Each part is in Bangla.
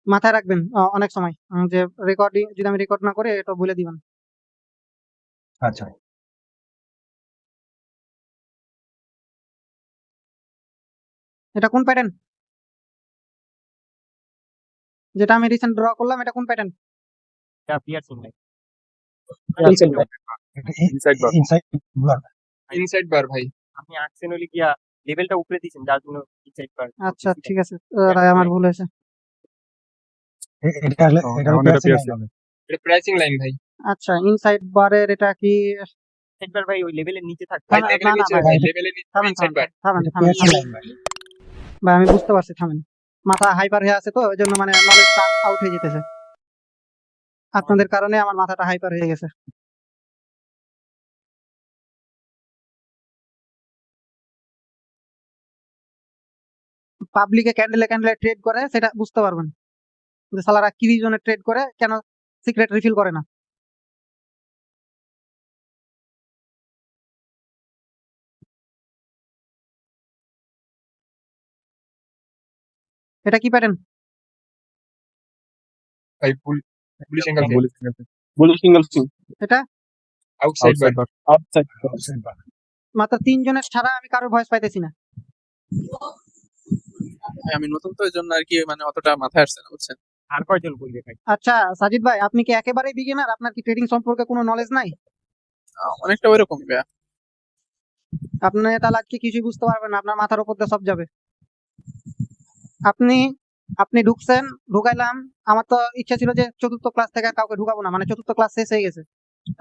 মাথায় রাখবেন অনেক সময় যে রেকর্ডিং যদি আমি রেকর্ড না করে এটা বলে দিবেন। আচ্ছা এটা কোন প্যাটার্ন? যেটা আমি রিসেন্ট ড্র করলাম এটা কোন প্যাটার্ন? এটা পিয়ারসিং ভাই। ইনসাইড বার ইনসাইড বার ইনসাইড বার ভাই আপনি আঁকছেন হলে গিয়া লেভেলটা উপরে দিয়েছেন যার জন্য ইনসাইড বার। আচ্ছা ঠিক আছে, আমার ভুল হয়েছে। এটা হলে এটা আমাদের pricing piercing। line হবে। এটা প্রাইসিং লাইন ভাই আচ্ছা ইনসাইড বারের এটা কি? ইনসাইড বার ভাই ওই লেভেলের নিচে থাকবে। ভাই না, লেভেলের না, নিচে ভাই, ভাই ভাই, লেভেলের নিচে থামেন ইনসাইড বার থামেন এটা থামেন pricing line ভাই। ভাই, আমি বুঝতে পারছি, থামেন। মাথা হাইপার হয়ে আছে তো ওই জন্য মানে নলেজটা আউট হয়ে যেতেছে। আপনাদের কারণে আমার মাথাটা হাইপার হয়ে গেছে। পাবলিকে ক্যান্ডেলে ক্যান্ডেলে ট্রেড করে সেটা বুঝতে পারবেন যে সালারা কি রিজনে ট্রেড করে, কেন সিক্রেট রিফিল করে না। এটা কি প্যাটার্ন? ভাই police angle bullish single Singh এটা আউটসাইড বার আউটসাইড Outside bar। মাত্র 3 জনের ছাড়া আমি কারোর ভয়েস পাইতেছি না। আমি নতুন তো এই জন্য আর কি মানে অতটা মাথায় আসছে না বুঝছেন। আর কয়জন বলবে ভাই? আচ্ছা সাজিদ ভাই, আপনি কি একেবারেই বিগিনার? আপনার কি ট্রেডিং সম্পর্কে কোনো নলেজ নাই? অনেকটা ওইরকমই ভাইয়া। আপনি তাহলে আজকে কিছুই বুঝতে পারবেন না, আপনার মাথার উপর দিয়ে সব যাবে। আপনি আপনি ঢুকছেন, ঢুকাইলাম। আমার তো ইচ্ছা ছিল যে চতুর্থ ক্লাস থেকে আর কাউকে ঢুকাবো না, মানে চতুর্থ ক্লাস শেষ হয়ে গেছে।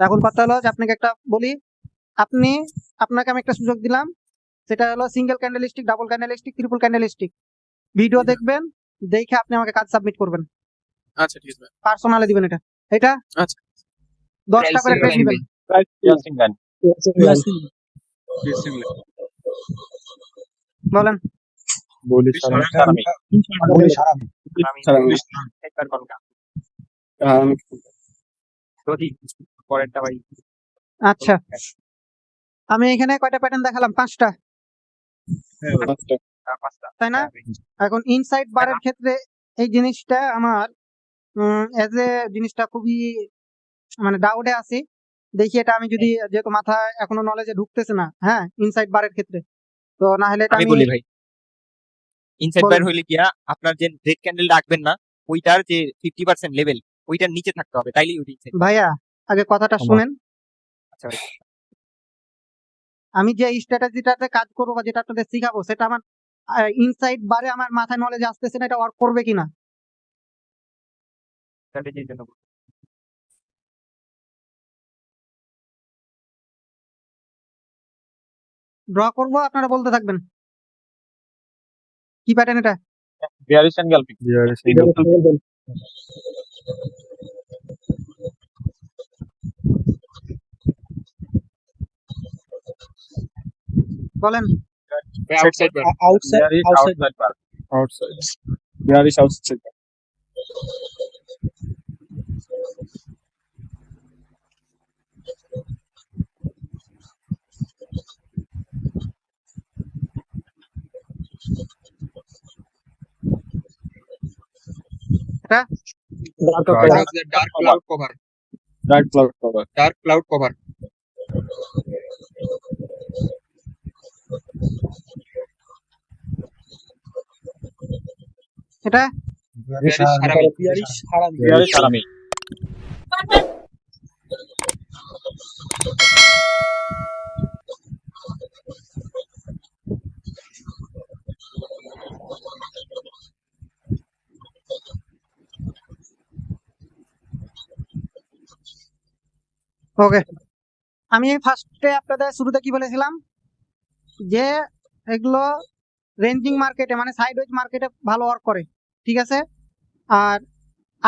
এখন কথা হলো যে আপনাকে একটা বলি, আপনাকে আমি একটা সুযোগ দিলাম, সেটা হলো single candlestick, double candlestick, triple candlestick video দেখবেন, দেখে আপনি আমাকে কাজ সাবমিট করবেন, আচ্ছা ঠিক আছে ভাইয়া। পার্সোনালে দিবেন। এটা আচ্ছা 10টা করে ট্রেড দিবেন। পিয়ারসিং লাইন প্রাইসিং লাইন বলেন। বুলিশ সারামি Bullish হারামি। সারামি ইনসাইড বার কোনটা? um, যদি পরেরটা ভাই আচ্ছা আমি এখানে কয়টা প্যাটার্ন দেখালাম? 5টা, পাঁচটা তাই না? এখন ইনসাইড বারের ক্ষেত্রে এই জিনিসটা আমার এজ এ জিনিসটা খুবই মানে ডাউটে আছি। দেখি এটা আমি যদি, যেহেতু মাথায় এখনো নলেজে ঢুকতেছে না, হ্যাঁ, ইনসাইড বারের ক্ষেত্রে, তো না হলে এটা আমি আমি বলি ভাই, ইনসাইড বলুন। বার হইলে গিয়া আপনার যে রেড ক্যান্ডেল রাখবেন না ওইটার যে 50% লেভেল ওইটার নিচে থাকতে হবে, তাইলেই ওইটা ইনসাইড। ভাইয়া আগে কথাটা শুনেন। আচ্ছা ভাই, আমি যে স্ট্র্যাটেজিটাতে কাজ করবো বা যেটা আপনাদের শিখাবো, সেটা আমার ইনসাইড বারে আমার মাথায় নলেজ আসতেছে না, এটা ওয়ার্ক করবে কিনা। স্ট্র্যাটেজির জন্য বলছি। ড্র করবো, আপনারা বলতে থাকবেন কি প্যাটার্ন এটা। বিয়ারিশ এনগালফিং বলেন। আউটসাইড বার বিয়ারিশ আউটসাইড বার আউটসাইড বিয়ারিশ আউটসাইড বার এটা dark cloud cover dark cloud cover dark cloud cover এটা Bearish হারামি। বিয়ারিশ সারামি ওকে। আমি ফার্স্টে আপনাদের শুরুতে কি বলেছিলাম যে এগুলো রেঞ্জিং মার্কেটে মানে সাইডওয়েজ মার্কেটে ভালো ওয়ার্ক করে, ঠিক আছে? আর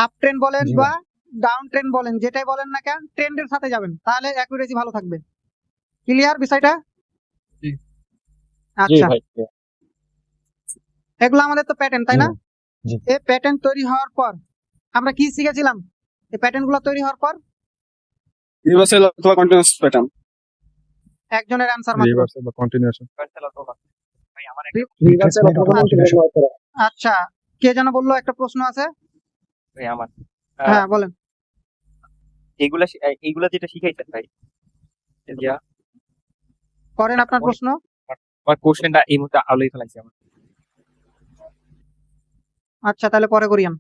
আপ ট্রেন্ড বলেন জি বা ডাউন ট্রেন্ড বলেন, যেটাই বলেন না কেন, ট্রেন্ডের সাথে যাবেন, তাহলে অ্যাকুরেসি ভালো থাকবে। ক্লিয়ার বিষয়টা? জি। জি আচ্ছা, ভাই এগুলো আমাদের তো প্যাটার্ন, তাই না? জি। এই প্যাটার্ন তৈরি হওয়ার পর আমরা কি শিখেছিলাম? এই প্যাটার্ন গুলো তৈরি হওয়ার পর রিভার্সাল অথবা কন্টিনিউয়াস প্যাটার্ন একজনের অ্যান্সার মাত্র। রিভার্সাল বা কন্টিনিউশন ভাই আমার আচ্ছা, কে যেন বললো একটা প্রশ্ন আছে। ভাই আমার হ্যাঁ বলেন। এইগুলা যেটা শিখাইছেন ভাই, যা করেন আপনার প্রশ্ন। আমার কোশ্চেনটা এই মুহূর্তে আলোই ফেলাইছে আমার। আচ্ছা তাহলে পরে করিয়ান।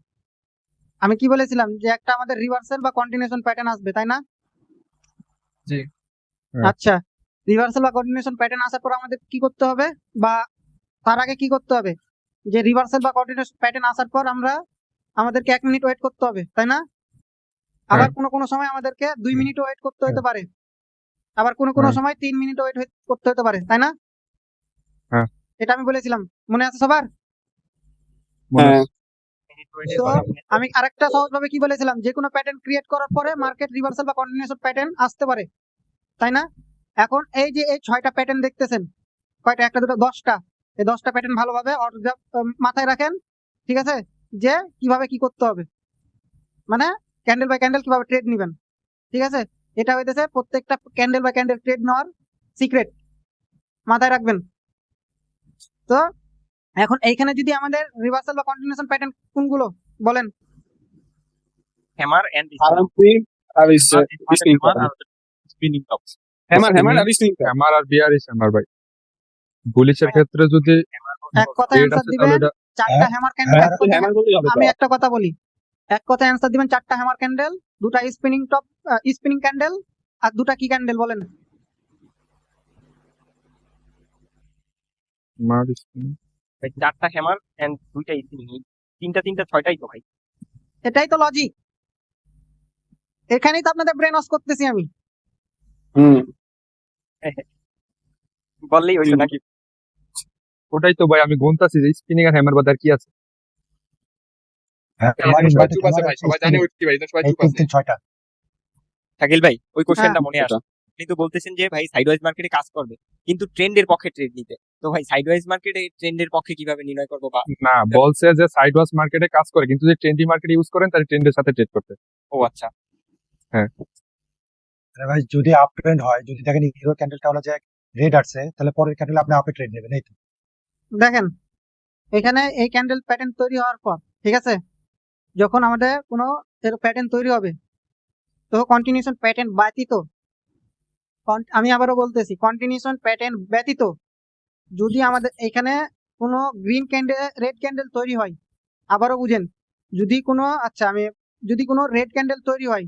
আমি কি বলেছিলাম যে একটা আমাদের রিভার্সাল বা কন্টিনিউশন প্যাটার্ন আসবে, তাই না? জি। হ্যাঁ। আচ্ছা, রিভার্সাল বা কন্টিনিউশন প্যাটার্ন আসার পর আমাদের কি করতে হবে, বা তার আগে কি করতে হবে? যে রিভার্সাল বা কন্টিনিউশন প্যাটার্ন আসার পর আমাদেরকে 1 মিনিট ওয়েট করতে হবে, তাই না? আবার কোনো কোনো সময় আমাদেরকে 2 মিনিট ওয়েট করতে হতে পারে, আবার কোনো কোনো হ্যাঁ। সময় 3 মিনিট ওয়েট করতে হতে পারে, তাই না? হ্যাঁ। এটা আমি বলেছিলাম, মনে আছে সবার? মনে আছে? তো আমি আরেকটা সহজভাবে কি বলেছিলাম, যে কোনো প্যাটার্ন ক্রিয়েট করার পরে মার্কেট রিভার্সাল বা কন্টিনিউশন প্যাটার্ন আসতে পারে, তাই না? এখন এই যে এই 6টা প্যাটার্ন দেখতেছেন, কয়টা, একটা দুটো 10টা, এই 10টা প্যাটার্ন ভালোভাবে মাথায় রাখেন, ঠিক আছে? যে কিভাবে কি করতে হবে, মানে ক্যান্ডেল বাই ক্যান্ডেল কিভাবে ট্রেড নেবেন, ঠিক আছে? এটা হইতেছে প্রত্যেকটা ক্যান্ডেল বাই ক্যান্ডেল ট্রেড নেওয়ার সিক্রেট, মাথায় রাখবেন। তো এখন এইখানে যদি আমাদের রিভার্সাল বা কন্টিনিউশন প্যাটার্ন কোনগুলো বলেন? Hammer and spinning tops. Hammer আর বিয়ারিশ হ্যামার ভাই। বুলিশের ক্ষেত্রে যদি এক কথায় trade অ্যান্সার আছে দিবেন, তাহলে এটা 4টা হ্যামার ক্যান্ডেল। হ্যামার বললেই হবে তো। আমি একটা কথা বলি, এক কথায় অ্যান্সার দিবেন 4টা হ্যামার ক্যান্ডেল, 2টা স্পিনিং টপ স্পিনিং ক্যান্ডেল, আর 2টা কি ক্যান্ডেল বলেন? মার spinning। ভাই 4টা হ্যামার এন্ড 2টা স্পিনিং, 3টা 6টাই তো ভাই। এটাই তো লজিক, এখানেই তো আপনাদের ব্রেন ওয়াশ করতেছি আমি। বললেই হইতো নাকি? ওটাই তো ভাই আমি গুনতাছি যে স্পিনিং আর হ্যামার বাদ আর কি আছে। হ্যাঁ, আমার আমার সবাই inverted চুপ আছে hammer ভাই, আর সবাই জানে spinning। ওই কি ভাই, সবাই এই চুপ আছে। 6টা। শাকিল ভাই ওই কোশ্চেনটা মনে এটা। আসে, আপনি তো বলতেছেন যে ভাই সাইডওয়াইজ মার্কেটে কাজ করবে, কিন্তু ট্রেন্ডের পক্ষে ট্রেড নিতে, তো ভাই সাইডওয়াইজ মার্কেটে ট্রেন্ডের পক্ষে কিভাবে নির্ণয় করবো? বা না, বলছে যে সাইড ওয়াচ মার্কেটে কাজ করে, কিন্তু যদি ট্রেন্ডি মার্কেট ইউজ করেন তাহলে ট্রেন্ডের সাথে ট্রেড করতে। ও আচ্ছা, আরে ভাই যদি আপ ট্রেন্ড হয়, যদি দেখেন হিরো ক্যান্ডেলটা হলো যে রেড আসছে, তাহলে পরের ক্যান্ডেল আপনি আপে ট্রেড নেবেন, এই তো। দেখেন এখানে এই ক্যান্ডেল প্যাটার্ন তৈরি হওয়ার পর, ঠিক আছে, যখন আমাদের কোনো প্যাটার্ন তৈরি হবে, তো কন্টিনিউশন প্যাটার্ন ব্যতীত, আমি আবারও বলতেছি, কন্টিনিউশন প্যাটার্ন ব্যতীত যদি আমাদের এখানে কোনো গ্রিন ক্যান্ডেল রেড ক্যান্ডেল তৈরি হয়, আবারও বুঝেন, যদি কোনো যদি কোনো রেড ক্যান্ডেল তৈরি হয়,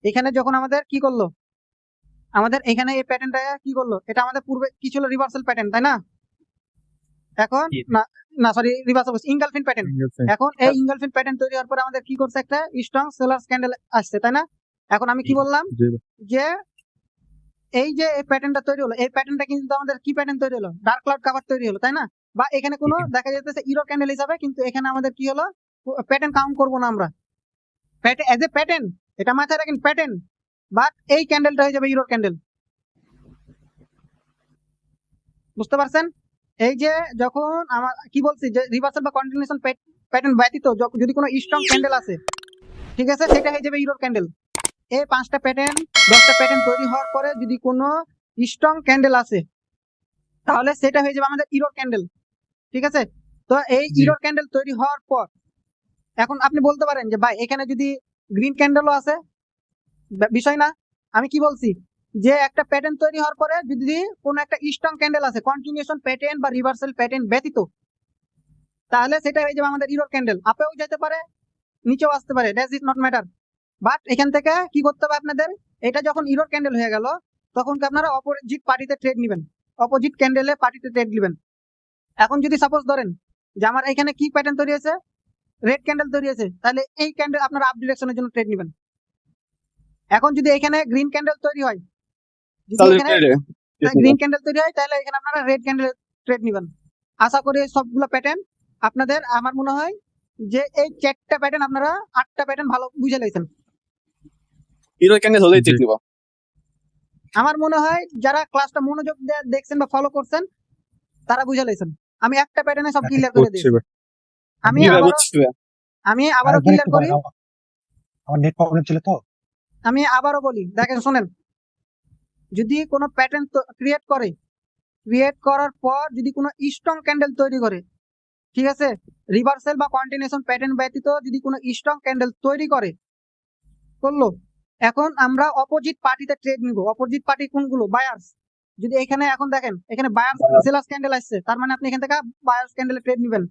এখানে যখন আমাদের কি করলো, আমাদের এখানে এই প্যাটার্নটা কি করলো, এটা আমাদের পূর্বে কি ছিল, রিভার্সাল প্যাটার্ন, তাই না? এখন জি। না না সরি, রিভার্সাল ইনগালফিং প্যাটার্ন। এখন এই ইনগালফিং প্যাটার্ন তৈরি হওয়ার পরে আমাদের কি করছে, একটা স্ট্রং সেলার্স ক্যান্ডেল আসছে, তাই না? এখন আমি কি বললাম, জি ভাই। যে এই যে এই প্যাটার্নটা তৈরি হলো, এই প্যাটার্নটা কিন্তু আমাদের কি প্যাটার্ন তৈরি হলো, ডার্ক ক্লাউড কভার তৈরি হলো, তাই না? বা এখানে কোনো দেখা যাচ্ছে ইরো ক্যান্ডেল হিসাবে, কিন্তু এখানে আমাদের কি হলো, প্যাটার্ন কাউন্ট করবো না আমরা, এজ এ প্যাটার্ন, এটা মাথায় রাখেন, প্যাটার্ন, বাট এই ক্যান্ডেলটা হয়ে যাবে ইরো ক্যান্ডেল। বুঝতে পারছেন? এই যে যখন আমার কি বলছি, যে রিভার্সাল বা কন্টিনিউশন প্যাটার্ন ব্যতীত যদি কোনো স্ট্রং ক্যান্ডেল আসে, ঠিক আছে, সেটা হয়ে যাবে ইরো ক্যান্ডেল। এই 5টা প্যাটার্ন 10টা প্যাটার্ন তৈরি হওয়ার পরে যদি কোনো স্ট্রং ক্যান্ডেল আসে, তাহলে সেটা হয়ে যাবে আমাদের ইরোর ক্যান্ডেল, ঠিক আছে? তো এই ইরোর ক্যান্ডেল তৈরি হওয়ার পর এখন আপনি বলতে পারেন যে ভাই এখানে যদি গ্রিন ক্যান্ডেলও আছে, বিষয় না। আমি কি বলছি, যে একটা প্যাটার্ন তৈরি হওয়ার পরে যদি কোনো একটা স্ট্রং ক্যান্ডেল আছে কন্টিনিউশন প্যাটার্ন বা রিভার্সাল প্যাটার্ন ব্যতীত, তাহলে সেটা হয়ে যাবে আমাদের ইরোর ক্যান্ডেল, আপেও যেতে পারে নিচেও আসতে পারে, that is not matter. But এখান থেকে কি করতে হবে আপনাদের, এটা যখন ইরোর ক্যান্ডেল হয়ে গেল, তখন কি আপনারা অপোজিট পার্টিতে ট্রেড নেবেন, অপোজিট ক্যান্ডেলে পার্টিতে ট্রেড নেবেন। এখন যদি সাপোজ ধরেন যে আমার এখানে কি প্যাটার্ন তৈরি হয়েছে, রেড ক্যান্ডেল তৈরি হয়েছে, তাহলে এই ক্যান্ডেল আপনারা আপ ডিরেকশনের জন্য ট্রেড নেবেন। এখন যদি এখানে গ্রিন ক্যান্ডেল তৈরি হয়, যদি এখানে গ্রিন ক্যান্ডেল তৈরি হয়, তাহলে এখানে আপনারা রেড ক্যান্ডেল ট্রেড নেবেন। আশা করি সবগুলো প্যাটার্ন আপনাদের, আমার মনে হয় যে এই 4টা প্যাটার্ন আপনারা 8টা প্যাটার্ন ভালো বুঝে লাইছেন। হিরো ক্যান্ডেল হলেই ঠিক নিব। আমার মনে হয় যারা ক্লাসটা মনোযোগ দিয়ে দেখছেন বা ফলো করছেন, তারা বুঝে লাইছেন। আমি একটা প্যাটার্নে সব ক্লিয়ার করে দিই। বুঝছি ভাই। আমি আবারও ক্লিয়ার করি, আমার নেট প্রবলেম ছিল তো। আমি আবারও বলি, দেখেন শোনেন, যদি কোনো প্যাটার্ন ক্রিয়েট করার পর যদি কোনো স্ট্রং ক্যান্ডেল তৈরি করে, ঠিক আছে, রিভার্সাল বা কন্টিনিউশন প্যাটার্ন ব্যতীত যদি কোনো স্ট্রং ক্যান্ডেল তৈরি করলো, এখন আমরা অপোজিট পার্টিতে ট্রেড নিব। অপোজিট পার্টি কোনগুলো? বায়ার্স। যদি এখানে এখন দেখেন এখানে বায়ার্স সেলার্স ক্যান্ডেল আসছে, তার মানে আপনি এখান থেকে বায়ার্স ক্যান্ডেলে ট্রেড নেবেন।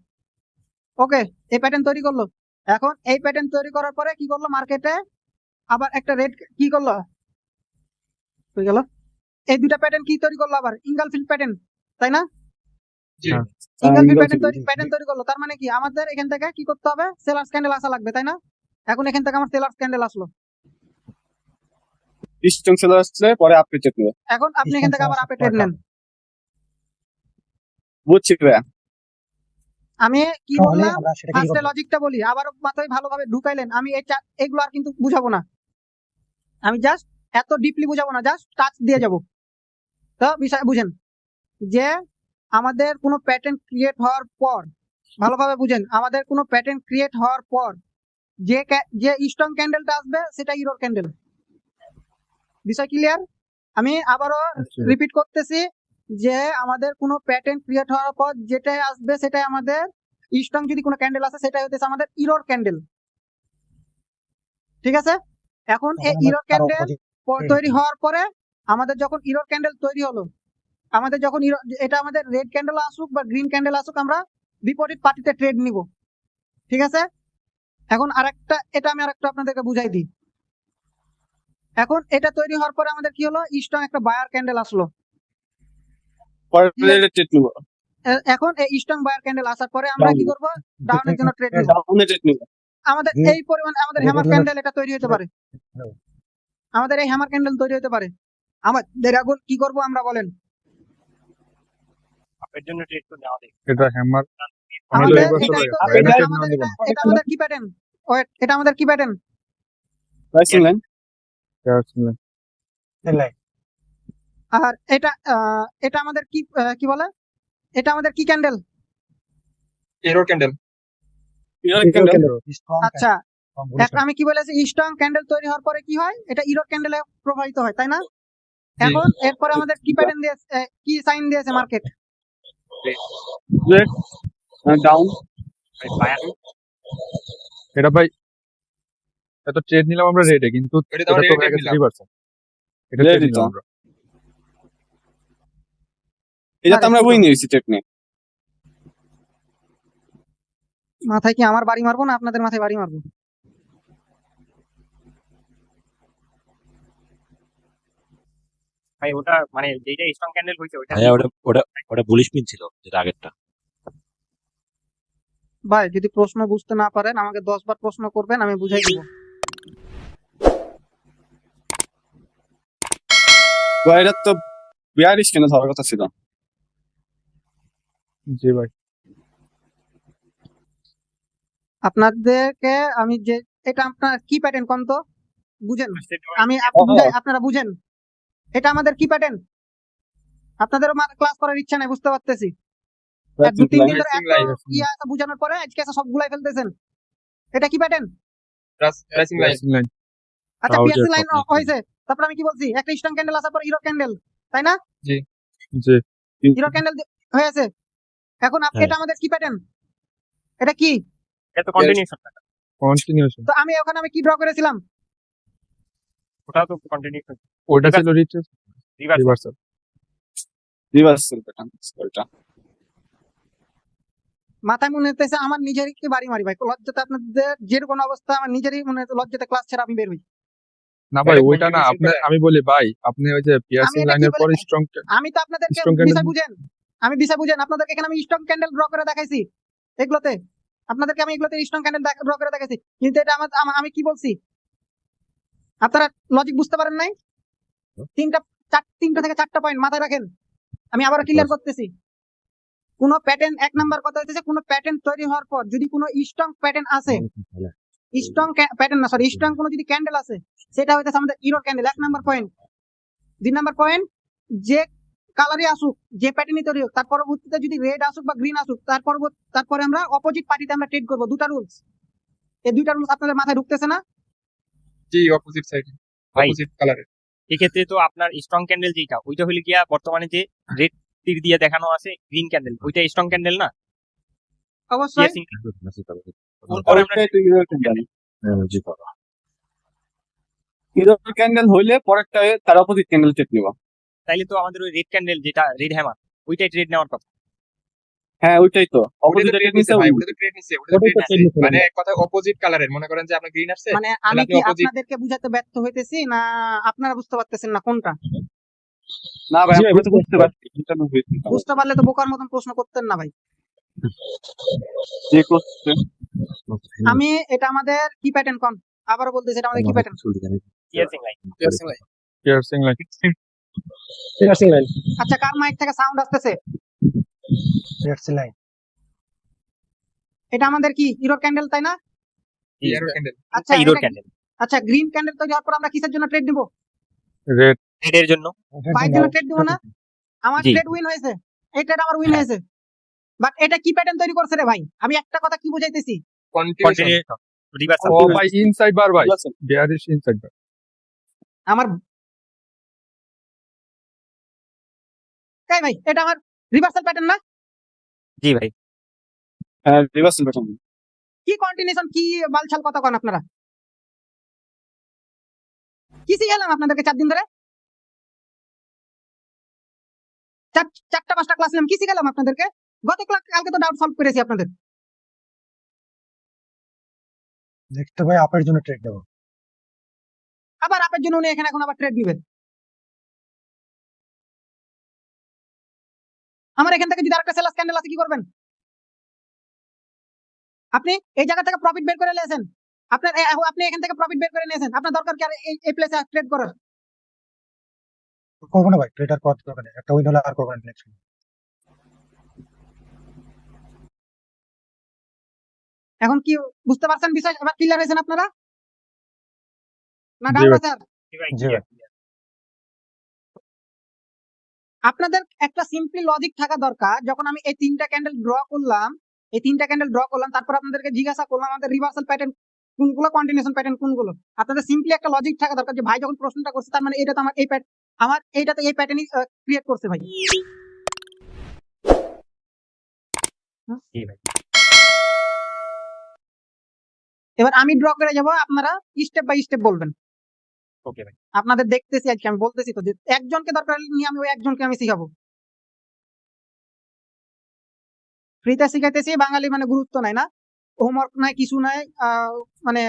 ওকে, এই প্যাটার্ন তৈরি করলো। এখন এই প্যাটার্ন তৈরি করার পরে কি করলো? মার্কেটে আবার একটা রেড কি করলো? হয়ে গেল। এই দুটা প্যাটার্ন কি তৈরি করলো? আবার ইঙ্গালফিল্ড প্যাটার্ন, তাই না? জি। ইঙ্গালফিল্ড Engulfing, প্যাটার্ন তৈরি করলো। তার মানে কি আমাদের এখান থেকে কি করতে হবে? সেলার্স ক্যান্ডেল আসা লাগবে, তাই না? এখন এখান থেকে আমার সেলার্স ক্যান্ডেল আসলো। স্ট্রং সেলার আসলে পরে আপনি চেক নেবে। এখন আপনি এখান থেকে আবার আপে ট্রেড নেন। বুঝছি ভাইয়া। আমি কি তাহলে বললাম? আমরা সেটা কি ফার্স্টে করবো? লজিকটা বলি, আবার মাথায় ভালোভাবে ঢুকাইলেন। আমি এগুলো আর কিন্তু বুঝাবো না, আমি জাস্ট এত ডিপলি বুঝাবো না, জাস্ট টাচ দিয়ে যাব। তো বিষয় বুঝেন যে আমাদের কোনো প্যাটার্ন ক্রিয়েট হওয়ার পর, ভালোভাবে বুঝেন, আমাদের কোনো প্যাটার্ন ক্রিয়েট হওয়ার পর যে স্ট্রং ক্যান্ডেলটা আসবে সেটা ইরর ক্যান্ডেল। বিষয় ক্লিয়ার? আমি আবারও রিপিট করতেছি যে আমাদের কোনো প্যাটার্ন ক্রিয়েট হওয়ার পর যেটাই আসবে সেটাই আমাদের স্ট্রং, যদি কোনো ক্যান্ডেল আসে সেটাই হচ্ছে আমাদের ইরর ক্যান্ডেল। ঠিক আছে, এখন এই তখন আমরা ইরর তার ক্যান্ডেল opposite তৈরি হওয়ার পরে আমাদের যখন ইরর ক্যান্ডেল তৈরি হলো, আমাদের যখন এটা আমাদের রেড ক্যান্ডেল আসুক বা গ্রিন ক্যান্ডেল আসুক, আমরা বিপরীত পার্টিতে ট্রেড নিব। ঠিক আছে, এখন এটা আমি আরেকটা আপনাদেরকে বুঝাই দিই। এখন এটা তৈরি হওয়ার পরে আমাদের কি হলো? স্ট্রং একটা বায়ার ক্যান্ডেল আসলো। পরে ট্রেড নেব। এখন এই স্ট্রং বায়ার ক্যান্ডেল আসার পরে আমরা কি করব? ডাউনের জন্য ট্রেড নিব। ডাউনে ট্রেড নেব। আমাদের হুম। এই পরিমাণ আমাদের রেডের হ্যামার জন্য ক্যান্ডেল এটা তৈরি হতে পারে। হুম। আমাদের এই হ্যামার ক্যান্ডেল তৈরি হতে পারে। আমাদের এখন কি করব আমরা বলেন? আপের জন্য ট্রেড তো নেওয়া দেয়। এটা হ্যামার আমাদের রিভার্সাল এটা হয়ে তো- গেছে, এটা এটা ট্রেড আমাদের নেওয়া দেব না। এটা আমাদের কি প্যাটার্ন? ওয়েট, এটা আমাদের কি প্যাটার্ন? Pricing line. Line. আর এটা আমাদের কি বলে? এটা আমাদের কি candle? Error candle. Error candle. Strong আচ্ছা, strong bullish আমি কি বলেছি? স্ট্রং ক্যান্ডেল তৈরি হওয়ার পরে কি হয়? এটা ইরর ক্যান্ডেলে প্রবাহিত হয়, তাই না? এখন এরপরে আমাদের কি প্যাটার্ন দিয়েছে, কি সাইন দিয়েছে মার্কেট? Red down. বায়ার এটা ভাই, এত ট্রেড নিলাম আমরা রেডে, কিন্তু এটা এটা আমরা তো red হয়ে এ গেছে নিলাম। রিভার্সাল। এটা Red ট্রেড ই নিলাম তো। আমরা। এটা তো আমরা বই নিয়েছি ট্রেড নিয়ে। মাথায় কি আমার বাড়ি মারবো না আপনাদের মাথায় বাড়ি মারবো? ভাই ওটা মানে যেটা স্ট্রং ক্যান্ডেল হয়েছে ওটা ভাইয়া ওটা বুলিশ পিন ছিল, যেটা আগেরটা। ভাই যদি প্রশ্ন বুঝতে না পারেন আমাকে 10 বার প্রশ্ন করবেন, আমি বুঝাই দিব। ভাই এটা তো বিয়ারিশ কেন হওয়ার কথা ছিল। জি ভাই, আপনাদেরকে আমি যে এটা আপনার কি প্যাটার্ন কোন তো বুঝেন? বুঝাই, আপনারা বুঝেন এটা আমাদের কি প্যাটার্ন? আপনাদেরও ক্লাস করার ইচ্ছা নাই, বুঝতে পারতেছি। এক দু তিন দিন ধরে এত আছে বুঝানোর পরে আজকে এসে সবগুলাই ফেলতেছেন। এটা কি pattern? Pricing line. Pricing line. আচ্ছা, Crowd পিএসসি এর লাইন কথা হয়েছে। তারপর আমি কি বলছি? একটা স্ট্রং ক্যান্ডেল আসার পর ইরো ক্যান্ডেল, তাই না? জি, ইরো ক্যান্ডেল হয়েছে। এখন হ্যাঁ। এটা আমাদের কি প্যাটার্ন? এটা কি? এটা তো কন্টিনিউশন, কন্টিনিউশন। তো আমি ওখানে আমি কি ড্র করেছিলাম? ওটাও তো কন্টিনিউশন ওটা ছিল রিভার্স। রিভার্সাল। রিভার্সাল প্যাটার্ন ওটা। মাথায় মনে হতেছে আমার নিজেরই কি বাড়ি মারি ভাই, লজ্জাতে আপনাদের যে কোনো অবস্থা আমার নিজেরই মনে হচ্ছে লজ্জাতে ক্লাস ছেড়ে আমি বের হই। না ভাই, এটা ওইটা না, continuation আপনি প্যাটার্ন। আমি বলি ভাই, আপনি ওই যে পিয়ার্সিং এটা কি লাইনের পর বলে? স্ট্রং আমি তো আপনাদেরকে Strong candle- বিষয় বুঝেন আপনাদেরকে এখানে আমি স্ট্রং ক্যান্ডেল ড্র করে দেখাইছি। এগুলোতে আপনাদেরকে আমি এগুলোতে স্ট্রং ক্যান্ডেল ড্র করে দেখাইছি, কিন্তু এটা আমি কি বলছি আপনারা লজিক বুঝতে পারেন নাই। তিনটা থেকে চারটা পয়েন্ট মাথায় রাখেন, আমি আবার ক্লিয়ার করতেছি। কোন প্যাটার্ন, এক নাম্বার কথা হচ্ছে কোন প্যাটার্ন তৈরি হওয়ার পর যদি কোনো স্ট্রং প্যাটার্ন আসে, স্ট্রং প্যাটার্ন না, সরি, স্ট্রং কোনো যদি ক্যান্ডেল আসে, সেটা হইতেছে আমাদের ইরর ক্যান্ডেল, এক নাম্বার পয়েন্ট। 2 নাম্বার পয়েন্ট, যে কালারই আসুক, যে প্যাটার্নই তৈরি হোক, তার পরবর্তীতে যদি রেড আসুক বা গ্রিন আসুক, তারপরে আমরা অপোজিট পার্টিতে আমরা ট্রেড করবো। দুটা রুলস, এই দুইটা রুলস আপনাদের মাথায় ঢুকতেছে না? জি অপোজিট সাইডে। ভাই অপোজিট কালারে। এক্ষেত্রে তো আপনার স্ট্রং ক্যান্ডেল যেটা ওইটা হলে গিয়া বর্তমানে যে রেড তীর দিয়ে দেখানো আছে গ্রিন ক্যান্ডেল, ওইটা স্ট্রং ক্যান্ডেল না? অবশ্যই পরেরটাই তো ইউরো ক্যান্ডেল। ইউরো ক্যান্ডেল হইলে পরেরটা তার অপোজিট ক্যান্ডেল চেক নিবা। তাইলে তো আমাদের ওই রেড ক্যান্ডেল যেটা রেড হ্যামার ওইটাই ট্রেড নেওয়ার কথা। হ্যাঁ ওইটাই তো অপোজিট ওটা ট্রেড তো নিছে ভাই, ওটা তো ট্রেড নিচ্ছে, ওটা তো ওটাই তো trade trade নিচ্ছে। নিচ্ছে। মানে কথা অপোজিট কালারের, মনে করেন যে আপনার গ্রিন আসছে, মানে আমি তাহলে কি আপনি opposite- আপনাদেরকে বুঝাতে ব্যর্থ হইতেছি না আপনারা বুঝতে পারতেছেন না কোনটা? না ভাই আমি তো বুঝতে পারছি এটা আমি বুঝতে পারছি। বুঝতে পারলে তো বোকার মতন প্রশ্ন করতেন না ভাই। যে করছে আমি এটা আমাদের কি প্যাটার্ন কোন আবারও বলতেছি, এটা আমাদের কি pattern? Piercing line. Piercing line. আচ্ছা, কার মাইক থেকে সাউন্ড আসতেছে? পিয়ার্সি লাইন। এটা আমাদের কি ইরোর ক্যান্ডেল, তাই না? Arrow candle। আচ্ছা ইউরো এটা- ক্যান্ডেল আচ্ছা, গ্রিন ক্যান্ডেল তৈরি হওয়ার পর আমরা কিসের জন্য ট্রেড দিব? রেড। ট্রেডের জন্য। বাইয়ের জন্য ট্রেড দিব না? আমার জি। ট্রেড উইন হয়েছে, এই ট্রেড আমার উইন হয়েছে, বাট এটা কি প্যাটার্ন তৈরি করছে রে ভাই? আমি একটা কথা কি বুঝাইতেছি, কন্টিনিউশন। রিভার্সাল। ও ভাই ইনসাইড বার ভাই, বিয়ারিশ ইনসাইড বার। আমার তাই ভাই এটা আমার রিভার্সাল প্যাটার্ন না? জি ভাই। হ্যাঁ রিভার্সাল প্যাটার্ন। কি কন্টিনিউশন, কি বালছাল কথা কন আপনারা? কি শিখালাম আপনাদেরকে 4 দিন ধরে? 4টা 5টা ক্লাস নিলাম, কি শিখালাম আপনাদেরকে? কালকে তো ডাউট সলভ করেছি আপনাদের। নেক্সট ভাই আপের জন্য ট্রেড নেবো। আবার আপের জন্য উনি এখানে এখন আবার ট্রেড দিবেন। আমার এখান থেকে যদি আরেকটা সেলাস ক্যান্ডেল আছে কি করবেন? আপনি এই জায়গা থেকে প্রফিট বের করে নিয়েছেন, আপনি এখান থেকে প্রফিট বের করে নিয়েছেন, আপনার দরকার কি আর এই প্লেসে ট্রেড করার? করবো না ভাই, ট্রেড আর করার দরকার নেই, একটা উইন হলে আর করবো না নেক্সট। এখন কি বুঝতে পারছেন বিষয়? এবার ক্লিয়ার হয়েছেন আপনারা না জি ডাউট ভাই। আছে আর? জি ভাই। আপনাদের একটা সিম্পলি লজিক থাকা দরকার। যখন আমি এই 3টা ক্যান্ডেল ড্র করলাম, তারপর আপনাদেরকে জিজ্ঞাসা করলাম আমাদের রিভার্সাল প্যাটার্ন কোনগুলো, কন্টিনিউশন প্যাটার্ন কোনগুলো। আপনাদের সিম্পলি একটা লজিক থাকা দরকার যে ভাই যখন প্রশ্নটা করছে তার মানে এটা তো আমার এইটাতে এই প্যাটার্নই ক্রিয়েট করছে ভাই। জি ভাই। এবার আমি ড্র করে যাব, আপনারা স্টেপ বাই স্টেপ বলবেন। ওকে ভাই। আপনাদের দেখতেছি আজকে, আমি বলতেছি তো যে একজনকে দরকার নিয়ে আমি ওই একজনকে আমি শিখাবো। ফ্রিতে শিখাইতেছি, বাঙালি মানে গুরুত্ব নাই না, হোমওয়ার্ক নাই, কিছু নাই, মানে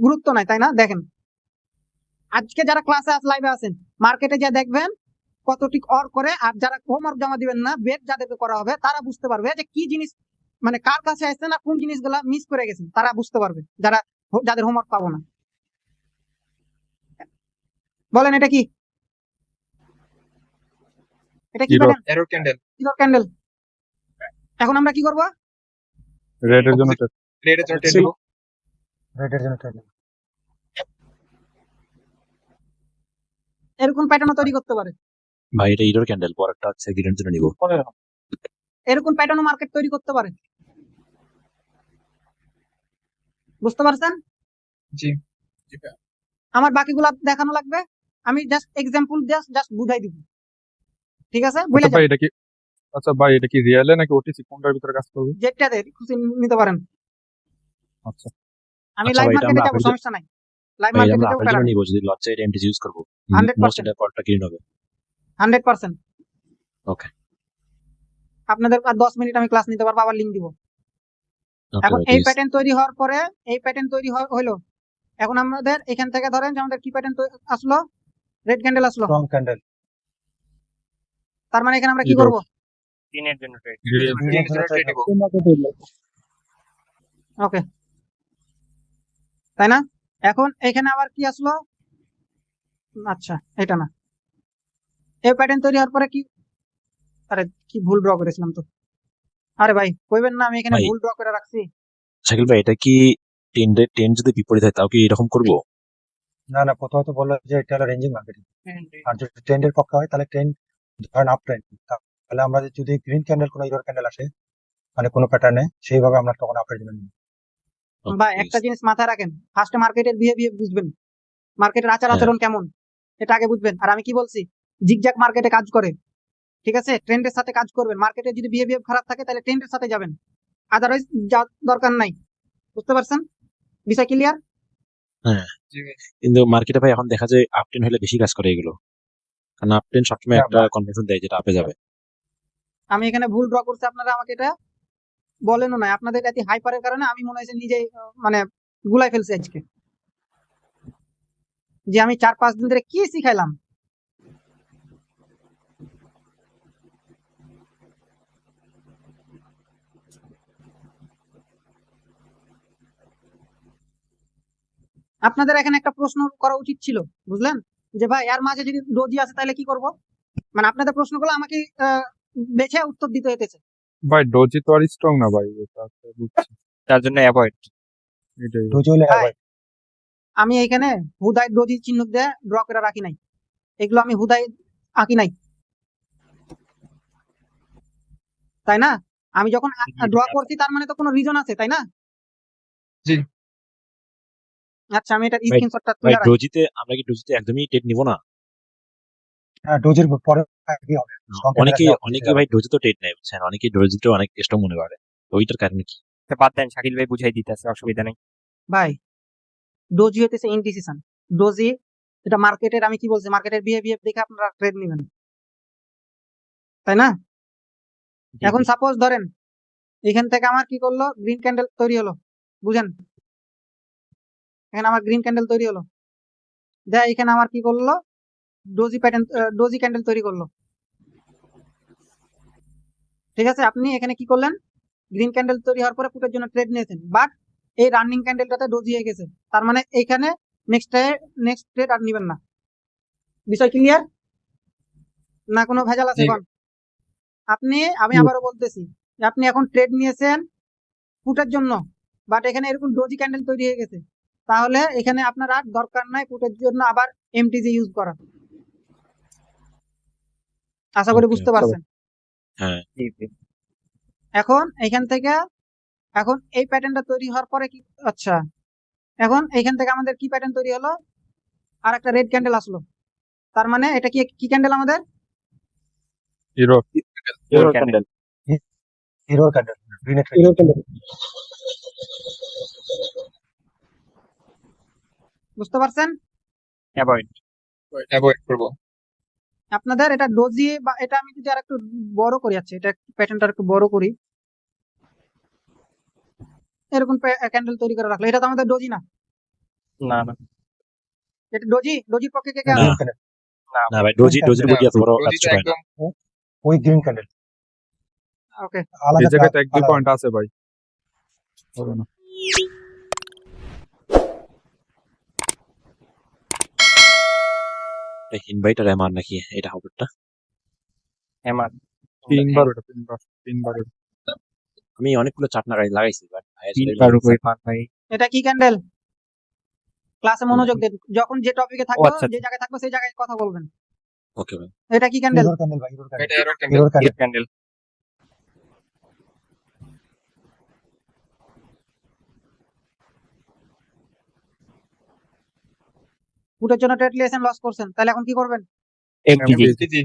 গুরুত্ব নাই, তাই না? দেখেন আজকে যারা ক্লাসে লাইভে আছেন, মার্কেটে যা দেখবেন কতটি অর করে, আর যারা হোমওয়ার্ক জমা দিবেন না, বেট যাদেরকে করা হবে তারা বুঝতে পারবে যে কি জিনিস, মানে কার কাছে আসছে না, কোন জিনিসগুলা মিস করে গেছেন তারা বুঝতে পারবে, যাদের হোমওয়ার্ক পাবো না। বলেন এটা কি? এটা কি Hero। Pattern? Arrow candle। Error candle. এখন আমরা কি করব? রেড এর জন্য trade। রেড এর জন্য ট্রেড নেব। রেডের জন্য ট্রেড নেবো। এরকম প্যাটার্নও তৈরি করতে পারে, ভাই এটা ইরোর ক্যান্ডেল, পরেরটা হচ্ছে গ্রিনের জন্য নিব। এরকম প্যাটার্নও মার্কেট তৈরি করতে পারে। বুঝতে পারছেন? জি। আমার বাকিগুলা দেখানো লাগবে, আমি জাস্ট এক্সাম্পল জাস্ট বুঝাই দিব, ঠিক আছে? বুঝলে আচ্ছা ভাই এটা কি, আচ্ছা ভাই এটা কি রিয়েলে নাকি ওটিসি, কোনটার ভিতরে কাজ করবে? যেটাতে খুশি নিতে পারেন। আচ্ছা আমি আচ্ছা লাইভ ভাই, এটা মার্কেটে আমরা যাবো, আপের সমস্যা নাই, লাইভ ভাই মার্কেটে আমরা যাবো, আপের জন্য নিব, যদি লচ্ছে এটা এমটিসি ইউজ করব। 100% মোস্ট এটা পরেরটা গ্রিন হবে। 100%। ওকে আপনাদের আর 10 মিনিট আমি ক্লাস নিতে পারবো, আবার লিংক দিব। ওকে এখন ভাই এই প্লিজ। প্যাটার্ন তৈরি হওয়ার পরে, এই প্যাটার্ন তৈরি হলো, এখন আমাদের এখান থেকে ধরেন যে আমাদের কি প্যাটার্ন আসলো, রেড ক্যান্ডেল আসলো, স্ট্রং ক্যান্ডেল। তার মানে এখানে আমরা কি Hero। করব? গ্রিনের জন্য ট্রেড। গ্রিন। গ্রিনের জন্য ট্রেড নেবো। ওকে, তাই না? এখন এখানে আবার কি আসলো? আচ্ছা এটা না, এই প্যাটার্ন তৈরি হওয়ার পরে কি, আরে কি ভুল ড্র করেছিলাম তো, আরে ভাই কইবেন না আমি এখানে ভাই। ভুল ড্র করে রাখছি। শাকিল ভাই এটা কি 10 যদি বিপরীত হয় তাও কি এরকম করব? না না, প্রথমত বললো যে এটা হলো রেঞ্জিং মার্কেটিং, আর যদি ট্রেন্ডের পক্ষে হয় তাহলে ট্রেন্ড ধরেন আপ ট্রেন্ড, তাহলে আমরা যদি গ্রিন ক্যান্ডেল কোনো ইরোর ক্যান্ডেল আসে মানে কোনো প্যাটার্নে, সেইভাবে আমরা তখন আপের জন্য নিব। Okay, ভাই please। একটা জিনিস মাথায় রাখেন, ফার্স্টে মার্কেটের বিহেভিয়ার বুঝবেন, মার্কেটের আচার হ্যাঁ। আচরণ কেমন এটা আগে বুঝবেন। আর আমি কি বলছি, জিগজ্যাগ মার্কেটে কাজ করে, ঠিক আছে? ট্রেন্ডের সাথে কাজ করবেন, মার্কেটে যদি বিহেভিয়ার খারাপ থাকে তাহলে ট্রেন্ডের সাথে যাবেন, আদারওয়াইজ যা দরকার নাই। বুঝতে পারছেন বিষয় ক্লিয়ার? হ্যাঁ, জি ভাই। কিন্তু মার্কেটে ভাই এখন দেখা যায় আপটেন হলে বেশি কাজ করে এগুলো, কারণ আপটেন সবসময় হ্যাঁ, একটা কনফারেন্স দেয় যেটা আপে যাবে। আমি এখানে ভুল ড্র করছি, আপনারা আমাকে এটা বলেনও না। আপনাদের এত হাইপারের কারণে আমি মনে হয়েছে নিজেই মানে গুলাই ফেলছি আজকে, যে আমি 4-5 দিন ধরে কি শিখাইলাম। আপনাদের এখানে একটা প্রশ্ন করা উচিত ছিল, বুঝলেন, যে ভাই এর মাঝে যদি ডোজি আছে তাহলে কি করব। মানে আপনাদের প্রশ্নগুলো আমাকে বেছে উত্তর দিতে হইতেছে। ভাই ডোজি তো আর স্ট্রং না ভাই, এটা তো বুঝছি, তার জন্য অ্যাভয়েড। এটাই ভাই। ডোজি হলে ভাই, avoid। আমি এখানে হুদাই ডোজি চিহ্ন দিয়ে ড্র করে রাখি নাই, এগুলো আমি হুদাই আঁকি নাই, তাই না? আমি যখন ড্র করছি তার মানে তো কোনো রিজন আছে, তাই না? জি। আচ্ছা, আমি এটা ভাই স্ক্রিনশটটা ভাই তুলে রাখি। ডোজিতে আমরা কি ডোজিতে একদমই টেট নিব না? হ্যাঁ, ডোজের পরে কি হবে? Strong candle অনেকে আসলে opposite অনেকে যাবে। ভাই ডোজি তো টেট নেয়, বুঝছেন, অনেকে ডোজিতে অনেক স্ট্রং মনে করে। তো ওইটার কারণে কি? তো বাদ দেন, শাকিল ভাই বুঝাই দিতেছে, অসুবিধা নেই। ভাই ডোজি হইতেছে ইনডিসিশন। ডোজি এটা মার্কেটের, আমি কি বলছি, মার্কেটের বিহেভিয়ার দেখে আপনারা ট্রেড নেবেন, তাই না? জি, এখন জি। সাপোজ ধরেন এখান থেকে আমার কি করলো, গ্রিন ক্যান্ডেল তৈরি হলো, বুঝেন, এখানে আমার গ্রিন ক্যান্ডেল তৈরি হলো, দেখ এখানে আমার কি করলো, ডোজি প্যাটার্ন, ডোজি ক্যান্ডেল তৈরি করলো। ঠিক আছে, আপনি এখানে কি করলেন, গ্রিন ক্যান্ডেল তৈরি হওয়ার পরে পুটের জন্য ট্রেড নিয়েছেন, বাট এই রানিং ক্যান্ডেলটাতে ডোজি হয়ে গেছে, তার মানে এইখানে নেক্সট ট্রেড আর নেবেন না। বিষয় ক্লিয়ার না? কোনো ভেজাল আছে জি। এখন? আমি আবারও বলতেছি যে আপনি এখন ট্রেড নিয়েছেন পুটের জন্য, বাট এখানে এরকম ডোজি ক্যান্ডেল তৈরি হয়ে গেছে, তাহলে এখানে আপনার আর দরকার নাই পুটের জন্য আবার এমটিজি ইউজ করা। আশা করি ওকে, বুঝতে পারছেন। হ্যাঁ। জি, জি। এখন এইখান থেকে, এখন এই প্যাটার্নটা তৈরি হওয়ার পরে কি, আচ্ছা, এখন এইখান থেকে আমাদের কি প্যাটার্ন তৈরি হলো, আর একটা রেড ক্যান্ডেল আসলো, তার মানে এটা কি কি ক্যান্ডেল আমাদের? হিরো হিরোর ক্যান্ডেল। হিরোর ক্যান্ডেল, গ্রিন বুঝতে পারছেন? অ্যাভয়েড। অ্যাভয়েড করবো। আপনাদের এটা ডোজি, বা এটা আমি যদি আর একটু বড় করি, আচ্ছা এটা প্যাটার্নটা একটু বড় করি, এরকম ক্যান্ডেল তৈরি করে রাখলো, এটা তো আমাদের ডোজি না। না, না, এটা ডোজি, ডোজির পক্ষে কে কে না আছে? ক্যান্ডেল, না। না ভাই, ডোজির বডি এত বড় কাজ ডোজি তো হয় না। একদম ওই গ্রিন ক্যান্ডেল ওকে, এই আলাদা জায়গায় তো এক দুই আলাদা। পয়েন্ট আছে ভাই, হবে না। ইনভাইট আর এমআর নাকি এটা হবে একটা? হ্যামার। তিনবার ওটা, তিনবার ওটা। আমি অনেকগুলো চাট লাগাইছি, বাট ভাই আসলে তিনবার উপরে পান ভাই। এটা কি ক্যান্ডেল? ক্লাসে মনোযোগ দেন, যখন যে টপিকে ও থাকবো, আচ্ছা, যে জায়গায় থাকবো সেই জায়গায় কথা বলবেন। ওকে ভাই। এটা কি ক্যান্ডেল? হিরোর ক্যান্ডেল ভাই, হিরোর ক্যান্ডেল, এটা এরর ক্যান্ডেল। হিরোর ক্যান্ডেল। Hero candle. পুটের জন্য ট্রেড নিয়েছেন, লস করছেন, তাহলে এখন কি করবেন? এমটিজি। জি।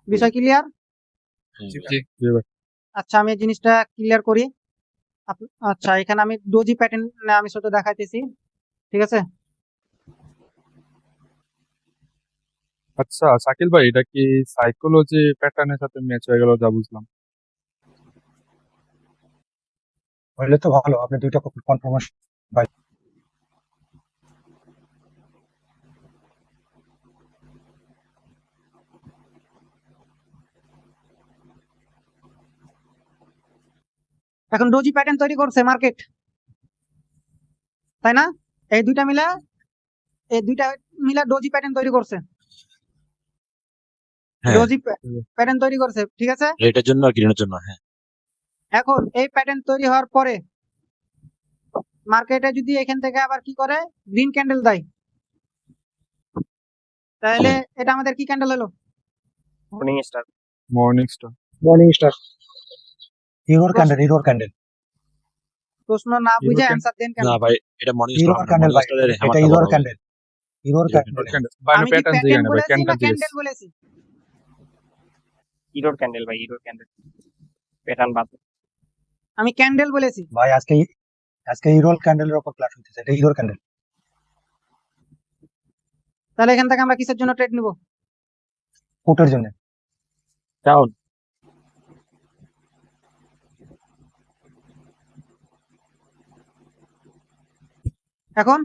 বিষয় ক্লিয়ার? হ্যাঁ জি ভাই। জি। জি ভাই। আচ্ছা, আমি এই জিনিসটা ক্লিয়ার করি। আচ্ছা, এখানে আমি ডোজি প্যাটার্ন আমি শুধু দেখাইতেছি, ঠিক আছে? আচ্ছা শাকিল ভাই, এটা কি সাইকোলজি প্যাটার্নের সাথে ম্যাচ হয়ে গেল যা বুঝলাম? হইলে তো ভালো, আপনি দুইটা কনফার্মেশন ভাই। এখন ডোজি প্যাটার্ন তৈরি করছে মার্কেট, তাই না? এই দুইটা মিলা ডোজি প্যাটার্ন তৈরি করছে, হ্যাঁ, ডোজি প্যাটার্ন তৈরি করছে, ঠিক আছে? রেডের জন্য আর গ্রিনের জন্য, হ্যাঁ। এখন এই প্যাটার্ন তৈরি হওয়ার পরে মার্কেটে যদি এখান থেকে আবার কি করে, গ্রিন ক্যান্ডেল দেয়, তাহলে এটা আমাদের কি ক্যান্ডেল হলো? Morning star. Morning star. Morning star. হিরোর ক্যান্ডেল, হিরোর ক্যান্ডেল, প্রশ্ন না বুঝে Hero অ্যান্সার দেন কেন? না ভাই, এটা মর্নিং স্টার হিরোর হবে না, ক্যান্ডেল মর্নিং ভাই, স্টারের এটা হ্যামারটা হিরোর বড় হবে। ক্যান্ডেল, হিরোর হিরো ক্যান্ডেল। ভাই আমি কি প্যাটার্ন প্যাটার্ন জিগানে ভাই, বলেছি ক্যান্ডেল না জিজ্ঞেস। ক্যান্ডেল বলেছি? হিরোর ক্যান্ডেল ভাই, হিরোর ক্যান্ডেল। প্যাটার্ন বাদ। আমি ক্যান্ডেল বলেছি। ভাই আজকে হিরোর ক্যান্ডেলের উপর ক্লাস হচ্ছে, এটা হিরোর ক্যান্ডেল। তাহলে এখান থেকে আমরা কিসের জন্য ট্রেড নিব? পুটের জন্য। ডাউন। এখন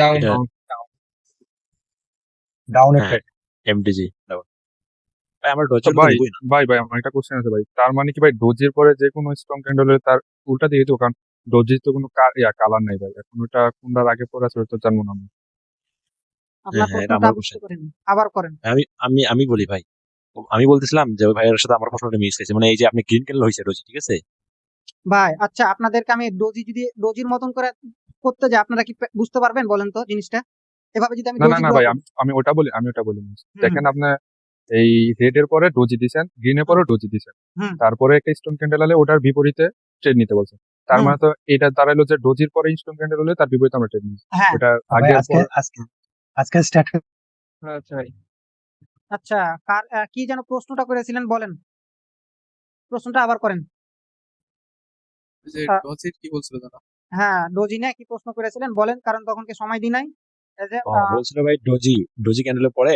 ডাউন এটা ডাউনের হ্যাঁ ট্রেড। এমডিজি ভাই আমরা তো ডজের ভাই নিবই না। ভাই আমার একটা কোশ্চেন আছে ভাই, তার মানে কি ভাই ডোজির পরে যে কোনো স্ট্রং ক্যান্ডেল হলে তার উল্টা দিয়ে দিও? কারণ ডোজির তো কোনো কালার নাই ভাই, এখন ওটা কোনটার আগে পরে আছে ওটা তো জানবো না আমি। আপনার হ্যাঁ এটা প্রশ্নটা আমার বুঝতে কোশ্চেন। পারিনি, আবার করেন। আমি বলি ভাই, আমি বলতেছিলাম যে ওই ভাইয়ের সাথে আমার প্রশ্নটা মিস হয়েছে, মানে এই যে আপনি গ্রিন ক্যান্ডেল হয়েছে ডোজি, ঠিক আছে? ভাই আচ্ছা, আপনাদেরকে আমি যদি ডোজির মতন করে করতে যাই, আপনারা কি বুঝতে পারবেন বলেন তো জিনিসটা? এভাবে যদি আমি না না ডোজি না ড্র ভাই, করি। আমি ওটা বলি না। হুম, দেখেন আপনার এই রেড এর পরে ডোজি দিছেন, গ্রিন এর পরে ডোজি দিছেন, হুম, তারপরে একটা স্টোন ক্যান্ডেল হলে ওটার বিপরীতে ট্রেড নিতে বলছে। তার হুম, মানে তো এটা দাঁড়ালো যে ডোজির পরে স্টোন ক্যান্ডেল হলে তার বিপরীতে আমরা ট্রেড নিই। হ্যাঁ। ওটা ভাই আগের আজকে পর আজকে স্ট্যাট আচ্ছা ভাই আচ্ছা, কি যেন প্রশ্নটা করেছিলেন বলেন, প্রশ্নটা আবার করেন। ওই যে আহ, ডজির কি বলছিল জানো? হ্যাঁ, ডোজি নিয়ে কি প্রশ্ন করেছিলেন বলেন, কারণ তখনকে সময় দিই নাই। এই যে, বলছিল ভাই ডোজি ক্যান্ডেলের পরে,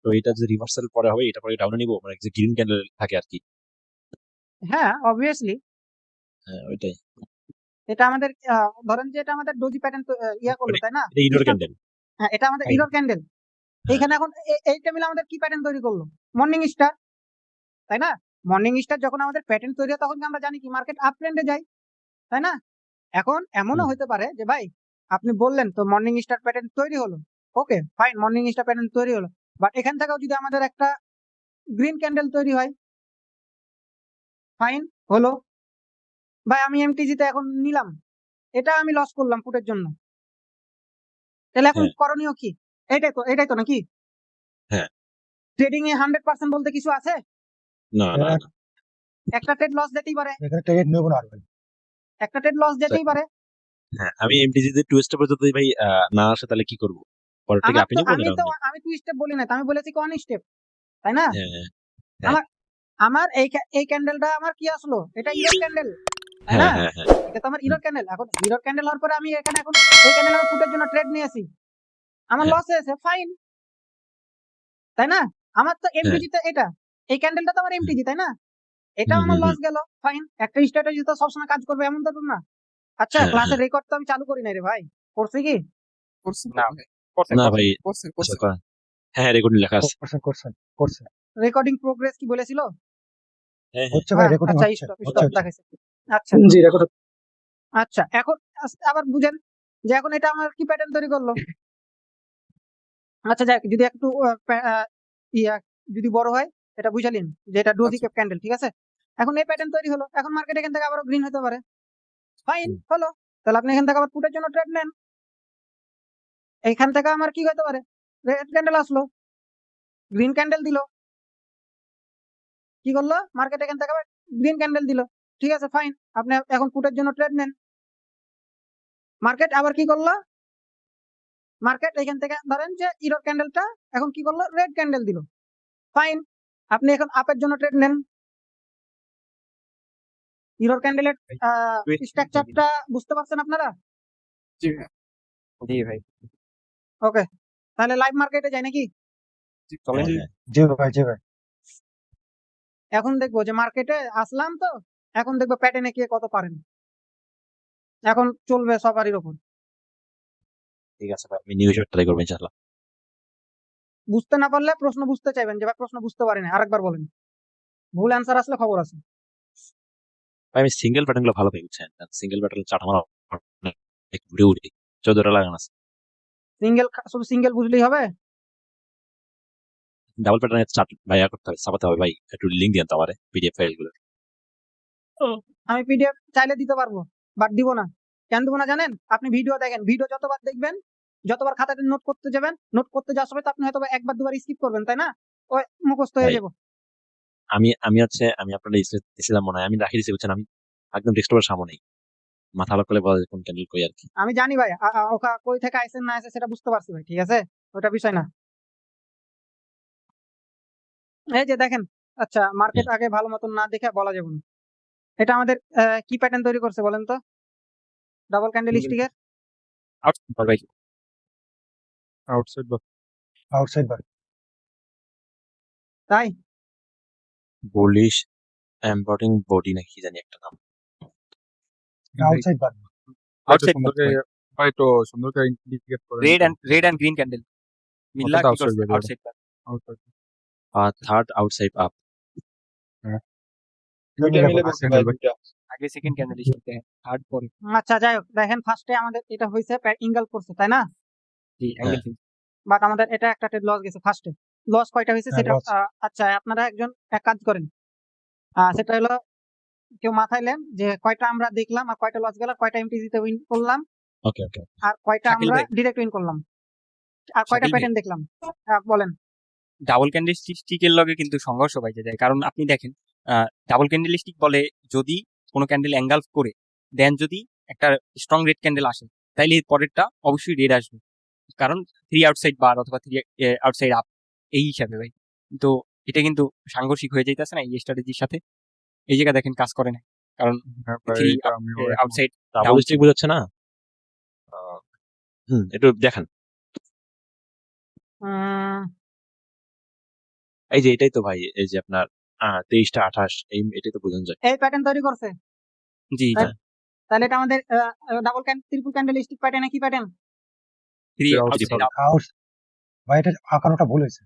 তো এটা যে রিভার্সাল পরে হবে এটা পরে ডাউনে নিবো, মানে যে গ্রিন ক্যান্ডেল থাকে আর কি। হ্যাঁ অবভিয়াসলি হ্যাঁ ওইটাই। এটা আমাদের ধরেন যে এটা আমাদের ডোজি প্যাটার্ন ইয়া করলো, মানে তাই না? এটা ইনডোর Start- ক্যান্ডেল। হ্যাঁ, এটা আমাদের হ্যাঁ ইরর ক্যান্ডেল। এইখানে এখন এইটা মিলে আমাদের কি প্যাটার্ন তৈরি করলো? মর্নিং স্টার, তাই না? মর্নিং স্টার যখন আমাদের প্যাটার্ন তৈরি হয় তখন কি আমরা জানি কি মার্কেট আপ ট্রেন্ডে যায়, তাই না? এখন এমনও হুম, হতে পারে যে ভাই আপনি বললেন তো মর্নিং স্টার প্যাটার্ন তৈরি হলো, okay fine, morning star pattern তৈরি হলো, বাট এখান থেকেও যদি আমাদের একটা গ্রিন ক্যান্ডেল তৈরি হয়, ফাইন হলো, ভাই আমি এমটিজি তে এখন নিলাম, এটা আমি লস করলাম ফুটের জন্য, তাহলে এখন হ্যাঁ করণীয় কি? এটাই তো নাকি? হ্যাঁ। ট্রেডিং এ 100% বলতে কিছু আছে? না না না। একটা ট্রেড লস যেতেই পারে, এখানে ট্রেড নেবো না আর ভাই। একটা ট্রেড লস যেতেই পারে। হ্যাঁ আমি এমডিজি তে 2 স্টেপে যদি ভাই না আসে তাহলে কি করব? পরেরটা কি আমার আপনি তো নিবো না আমি ডাউন তো নিবো? আমি টু স্টেপ বলি না তো, আমি বলেছি কোন স্টেপ, তাই না? হ্যাঁ হ্যাঁ হ্যাঁ আমার আমার এই ক্যান্ডেলটা আমার কি আসলো, এটা ইরর ক্যান্ডেল, তাই হ্যাঁ না? হ্যাঁ হ্যাঁ। এটা তো আমার হুম, ইরর ক্যান্ডেল। এখন ইরর ক্যান্ডেল হওয়ার পরে আমি এখানে এখন এই ক্যান্ডেল আমার ফুটের জন্য ট্রেড নিয়েছি, আমার হ্যাঁ লস হয়েছে, ফাইন, তাই না? আমার তো হ্যাঁ। এমটিজি তে এটা, এই ক্যান্ডেলটা তো আমার হুম, এমটিজি, তাই না? এটাও হুম, আমার হুম, লস হুম। গেল, ফাইন। একটা স্ট্র্যাটেজি তো সবসময় কাজ করবে এমন তো না। আচ্ছা, হ্যাঁ হ্যাঁ। ক্লাসের রেকর্ড তো আমি চালু করি নাই রে ভাই, করছি কি? করছেন না ভাই করছেন না করছেন। ভাই, করছেন আচ্ছা করছেন করেন। হ্যাঁ রেকর্ডিং লেখা আছে। করছেন রেকর্ডিং প্রোগ্রেস কি বলেছিল? হ্যাঁ হ্যাঁ। হচ্ছে ভাই, হ্যাঁ, রেকর্ডিং আচ্ছা, হচ্ছে স্টপ হচ্ছে দেখাইছে। আচ্ছা, জি রেকর্ড। আচ্ছা, এখন আবার বুঝেন যে এখন এটা আমার কি প্যাটার্ন তৈরি করলো। আচ্ছা যাক, যদি একটু ইয়া যদি বড় হয়, এটা বুঝালিন যে এটা ডোজি আচ্ছা ক্যাপ ক্যান্ডেল, ঠিক আছে? এখন এই প্যাটার্ন তৈরি হলো, এখন মার্কেট এখান থেকে আবারও গ্রিন হতে পারে, ফাইন হুম, হলো, তাহলে আপনি এখান থেকে আবার পুটের জন্য ট্রেড নেন। এইখান থেকে আমার কি হতে পারে, রেড ক্যান্ডেল আসলো, গ্রিন ক্যান্ডেল দিল, কি করলো মার্কেট এখান থেকে আবার গ্রিন ক্যান্ডেল দিল, ঠিক আছে ফাইন, আপনি এখন পুটের জন্য ট্রেড নেন। মার্কেট আবার কি করলো, মার্কেট এখান থেকে ধরেন যে ইরর ক্যান্ডেলটা এখন কি করলো, রেড ক্যান্ডেল দিল, ফাইন, আপনি এখন আপের জন্য ট্রেড নেন। ইরর ক্যান্ডেলের স্ট্রাকচারটা বুঝতে পারছেন আপনারা? জি ভাই জি ভাই ওকে, তাহলে লাইভ মার্কেটে যাই নাকি? জি চলেন। জি জি ভাই জি ভাই। এখন দেখবো যে মার্কেটে আসলাম তো, এখন দেখবো প্যাটার্নে কে কত পারেন, এখন চলবে সবারই ওপর। ঠিক আছে ভাই, আমি নিউজ ট্রাই করবো ইনশাআল্লাহ। বুঝতে না পারলে প্রশ্ন বুঝতে চাইবেন যে ভাই প্রশ্ন বুঝতে পারি না, আরেকবার বলেন, ভুল অ্যান্সার আসলে খবর আছে। ভাই আমি সিঙ্গেল প্যাটার্ন গুলো ভালো পাই, বুঝছেন? সিঙ্গেল প্যাটার্ন চাট আমার অনেক ঘুরে উঠে 14টা লাগানো আছে। শুধু সিঙ্গেল বুঝলেই হবে? ডাবল প্যাটার্নের চাট ভাইয়া করতে হবে, ছাপাতে হবে ভাই, একটু লিঙ্ক দিন তো আমারে পিডিএফ ফাইল গুলো। আমি পিডিএফ চাইলে দিতে পারবো, বাট দিব না। কেন দিব না জানেন? আপনি ভিডিও দেখেন, ভিডিও যতবার দেখবেন, যতবার খাতাতে নোট করতে যাবেন, নোট করতে যাওয়ার সময় তো আপনি হয়তো একবার দুবার স্কিপ করবেন, তাই না? ওই মুখস্থ হয়ে ভাই যাবো। আমি আপনার দিয়েছিলাম মনে হয়, আমি রাখি দিয়েছি, বুঝছেন? আমি একদম ডেস্কটপের সামনেই, মাথা আলাপ করে বলা যায় কোন ক্যান্ডেল কই আর কি। আমি জানি ভাই, ওখা কই থেকে আইসেন না আইসে সেটা বুঝতে পারছি ভাই, ঠিক আছে, ওটা বিষয় না। এই যে দেখেন, আচ্ছা, মার্কেট আগে ভালো মতন না দেখে বলা যাবে না। এটা আমাদের কি প্যাটার্ন তৈরি করছে বলেন তো? ডাবল ক্যান্ডেল স্টিকের আউটসাইড ভাই আউটসাইড বা আউটসাইড বার, তাই বুলিশ এম্বডিং বডি নাকি কি জানি একটা নাম। আউটসাইড বার, আউটসাইড সুন্দরকে ভাই তো সুন্দরকে ইন্ডিকেট করে রেড এন্ড গ্রিন ক্যান্ডেল মিল্লা ওটা তো কি করছে outside আউটসাইড আউটসাইড আর থার্ড আউটসাইড আপ। দুইটা মিলে বলতে ভাই দুইটা আগে সেকেন্ড ক্যান্ডেল স্টিক দেখেন থার্ড পরে আচ্ছা যাই হোক, দেখেন ফার্স্টে আমাদের এটা হয়েছে ইঙ্গেল করছে তাই না? জি অ্যাঙ্গেল বাট আমাদের এটা একটা ট্রেড লস গেছে ফার্স্টে। লস কয়টা হয়েছে হ্যাঁ, সেটা loss। আচ্ছা আপনারা একজন এক কাজ করেন, সেটা হলো কেউ মাথায় নেন যে কয়টা আমরা দেখলাম আর কয়টা লস গেল, আর কয়টা এমটিজিতে উইন করলাম ওকে ওকে। আর কয়টা শাকিল আমরা ভাই। ডিরেক্ট উইন করলাম আর কয়টা শাকিল ভাই। প্যাটার্ন দেখলাম। বলেন। ডাবল ক্যান্ডেল স্টিকের লগে কিন্তু সংঘর্ষ পাইতে যায়, কারণ আপনি দেখেন ডাবল ক্যান্ডেল স্টিক বলে যদি কোনো ক্যান্ডেল এঙ্গালফ করে দেন যদি একটা স্ট্রং রেড ক্যান্ডেল আসে তাইলে এর পরেরটা অবশ্যই রেড আসবে, কারণ 3 আউটসাইড বার অথবা 3 আউটসাইড আপ এই হিসাবে ভাই। তো এটা কিন্তু সাংঘর্ষিক হয়ে যাইতেছে না এই স্ট্র্যাটেজির সাথে, এই জায়গা দেখেন কাজ করে না, কারণ হ্যাঁ ভাই 3 এটা আমিও একমত। আউটসাইড ডাবল স্টিক বোঝাচ্ছে না? একটু দেখান। এই যে এটাই তো ভাই, এই যে আপনার 23টা 28 এটাই তো বোঝানো যায়। এই প্যাটার্ন তৈরি করছে, জি হ্যাঁ। তাহলে এটা আমাদের double triple candlestick pattern কি pattern? 3 outside outside up out, ভাই এটা আঁকানোটা ভুল হয়েছে।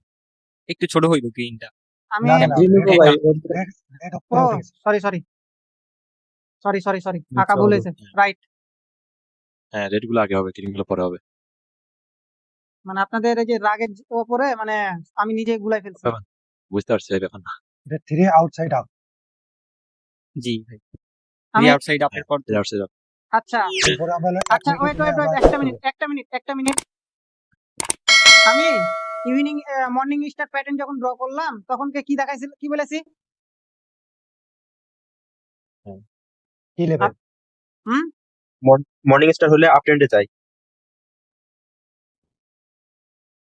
একটু ছোট হইব গ্রিনটা। আমি না, না, গ্রিন red- ভাই red ও উপরে উঠে গেছে। সরি নিচে আঁকা ভুল হবে। হয়েছে, রাইট। হ্যাঁ, রেড গুলো আগে হবে, গ্রিন গুলো পরে হবে। মানে আপনাদের এই যে রাগের ওপরে মানে আমি নিজে গুলাই ফেলছি। ব্যাপার। বুঝতে পারছি এই ব্যাপার না। এটা 3 আউটসাইড আপ, জি ভাই আমি 3 আউটসাইড আপের পর তো আউটসাইড আপ। আচ্ছা এরপরে আমরা হলো আচ্ছা এক ওয়েট মিনিটের ওয়েট জন্য ওয়েট আমরা একটা মিনিট আমি ইভিনিং মর্নিং স্টার প্যাটার্ন যখন ড্র করলাম তখন কি দেখাইছিল, কি বলেছি? কি লেভেল? হুম মর্নিং স্টার হলে আপ ট্রেন্ডে যায়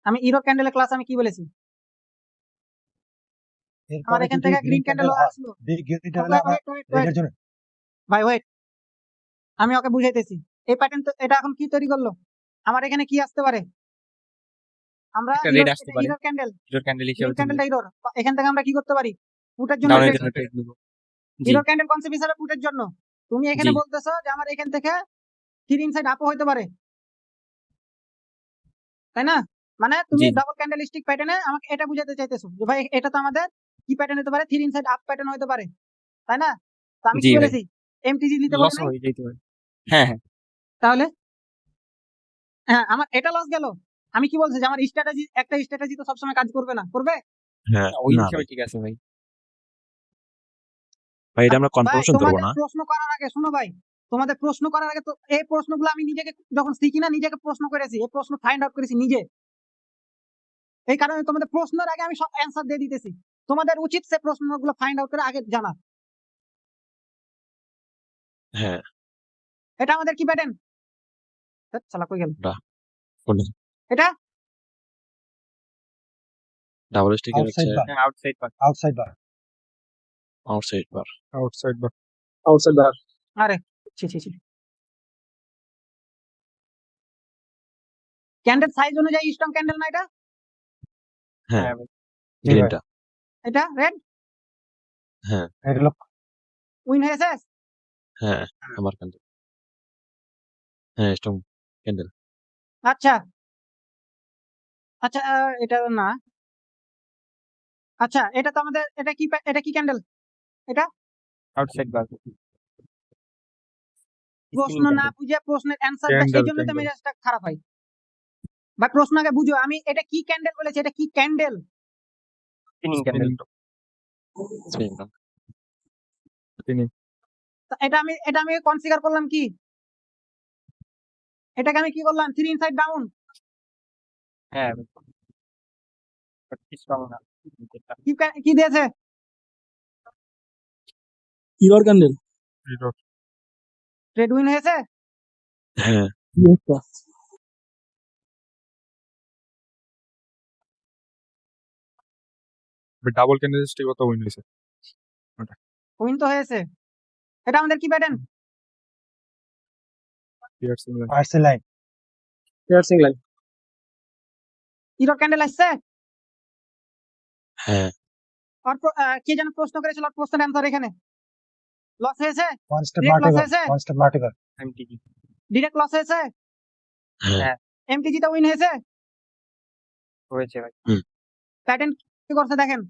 আমি ইরো ক্যান্ডেলের ক্লাস আমি কি বলেছি? আমার এরপরে এখান যদি থেকে গ্রিন গ্রিন ক্যান্ডেল ক্যান্ডেল হয়, আসলো। বিগ গ্রিন ক্যান্ডেল হলে আমরা রেডের জন্য ভাই ওয়েট, আমি ওকে বুঝাইতেছি। এই প্যাটার্ন তো এটা এখন কি তৈরি করলো, আমার এখানে কি আসতে পারে? আমরা একটা red আসতে পারে। ইরোর ক্যান্ডেল, হিরোর ক্যান্ডেল গ্রিন হিসেবে ক্যান্ডেলটা ইরোর, এখান থেকে আমরা কি করতে পারি? পুটের জন্য ডাউনের trade জন্য করতে ট্রেড নিব। জি হিরো ক্যান্ডেল কনসেপ্ট হিসাবে পুটের জন্য। তুমি এখানে জি। বলতেছো যে আমার এখান থেকে 3 ইনসাইড আপও হতে পারে, তাই না? মানে তুমি জি। ডাবল ক্যান্ডেল স্টিক প্যাটার্নে আমাকে এটা বুঝাতে চাইতেছো যে ভাই এটা তো আমাদের কি প্যাটার্ন হতে পারে, 3 ইনসাইড আপ প্যাটার্ন হতে পারে, তাই না? তো আমি কি জি ভাই। বলেছি? এমটিজি নিতে লস বলি নাই? হয়ে যেতে পারে। হ্যাঁ হ্যাঁ তাহলে হ্যাঁ আমার এটা লস গেল। আমি কি বলছি যে আমার স্ট্র্যাটেজি, একটা স্ট্র্যাটেজি তো সবসময় কাজ করবে না, করবে? হ্যাঁ, ওই না হিসাবে ভাই। ঠিক আছে ভাই। ভাই এটা আমরা ভাই কনফার্মেশন করব তোমাদের না। প্রশ্ন করার আগে শোনো ভাই, তোমাদের প্রশ্ন করার আগে তো এই প্রশ্নগুলো আমি নিজেকে যখন শিখি না নিজেকে প্রশ্ন করেছি, এই প্রশ্ন ফাইন্ড আউট করেছি নিজে। এই কারণে তোমাদের প্রশ্নের আগে আমি সব অ্যান্সার দিয়ে দিতেছি। তোমাদের উচিত সে প্রশ্নগুলো ফাইন্ড আউট করে আগে জানা। হ্যাঁ, এটা আমাদের কি প্যাটার্ন? চালা কই গেল কোনটা? এটা? ডাবল স্টিকের হচ্ছে আউটসাইড বার, হ্যাঁ আউটসাইড পার। আউটসাইড বার, আউটসাইড বার। আউটসাইড বা আউটসাইড বার আরে ছি ক্যান্ডেল সাইজ অনুযায়ী স্ট্রং ক্যান্ডেল না এটা? হ্যাঁ, হ্যাঁ ভাই। জি ভাই। গ্রিনটা। এটা রেড হ্যাঁ এটা হলো উইন হয়েছে। হ্যাঁ, আমার ক্যান্ডেল। হ্যাঁ, স্ট্রং ক্যান্ডেল। আচ্ছা আচ্ছা এটা না। আচ্ছা এটা তো আমাদের এটা কি ক্যান্ডেল? এটা আউটসাইড বার। প্রশ্ন না বুঝে প্রশ্নের অ্যান্সার দেয়, ক্যান্ডেল সেই জন্য তো ক্যান্ডেল মেজাজটা খারাপ হয়। বা প্রশ্ন আগে বুঝো, আমি এটা কি ক্যান্ডেল বলেছি, এটা কি ক্যান্ডেল? Spinning candle. তিনি এটা আমি কনফিগার করলাম কি, এটাকে আমি কি করলাম 3 ইনসাইড ডাউন। হ্যাঁ স্ট্রং না। কি দিয়েছে? ইরর ক্যান্ডেল ট্রেড উইন হয়েছে। হ্যাঁ, ডাবল ক্যান্ডেলস্টিক কত উইন হয়েছে? উইন তো হয়েছে। এটা আমাদের কি pattern? পিয়ারসিং line. Parcel line Piercing line. Error candle আসছে। হ্যাঁ কে যেন প্রশ্ন করেছিল, প্রশ্নের অ্যান্সার এখানে লস হয়েছে, one step Direct loss vertical হয়েছে? One step vertical MTG direct loss হয়েছে, হ্যাঁ এমটিজি তে উইন হয়েছে। হয়েছে ভাই। প্যাটার্ন কি করছে দেখেন,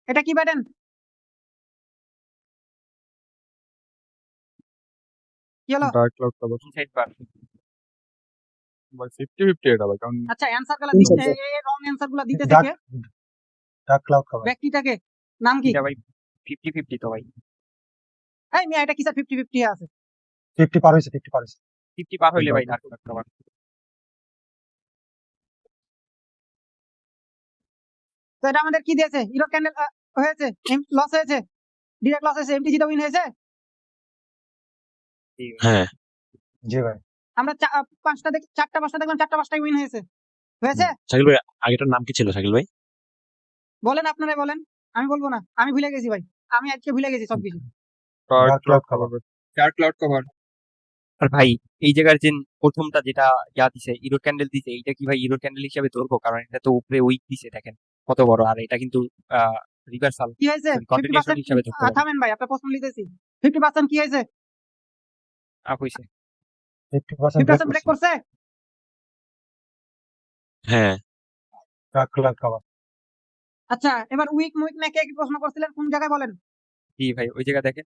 এটা কি প্যাটার্ন? কি হলো? ডার্ক ক্লাউড কভার ইনসাইড বার ভাই 50-50 এটা ভাই, কারণ আচ্ছা অ্যান্সার গুলা Inside রং অ্যান্সার গুলা দিতেছে ডার্ক কে? ডার্ক ক্লাউড কভার ব্যক্তিটাকে নাম কি? এটা ভাই 50-50 তো ভাই। এই মিয়া এটা কি স্যার 50-50 আছে? 50 পার হয়েছে 50 পার হয়েছে 50 পার হইলে ভাই ডার্ক কভার। তো এটা আমাদের কি দিয়েছে? ইরর ক্যান্ডেল হয়েছে, লস হয়েছে, ডিরেক্ট লস হয়েছে, এমটিজি তে উইন হয়েছে। হ্যাঁ জি ভাই আমরা পাঁচটা দেখি, চারটা পাঁচটা দেখলাম, চারটা পাঁচটাই উইন হয়েছে। হয়েছে? শাকিল ভাই, আগেটার নাম কি ছিল শাকিল ভাই? বলেন, আপনারাই বলেন, আমি বলবো না, আমি ভুলে গেছি ভাই, আমি আজকে ভুলে গেছি সবকিছু। Dark Dark cloud cloud cover. Dark cloud cover. আর ভাই এই জায়গার যে প্রথমটা যেটা ইয়া দিছে ইরো ক্যান্ডেল দিছে, এইটা কি ভাই ইরো ক্যান্ডেল হিসেবে ধরবো? কারণ এটা তো উপরে উইক দিছে, দেখেন কত বড়, আর এটা কিন্তু রিভার্সাল কি হয়েছে? কন্টিনিউশন 50% হিসেবে ধরতে পারবো। থামেন ভাই, আপনার প্রশ্ন লিখতেছি। 50% কি হয়েছে? আপ হইছে 50% 50% ব্রেক করছে। হ্যাঁ ডার্ক ক্লাউড কভার আচ্ছা এবার উইক মুইক না কে কি প্রশ্ন করছিলেন, কোন জায়গায় বলেন? জি ভাই, ওই জায়গা দেখেন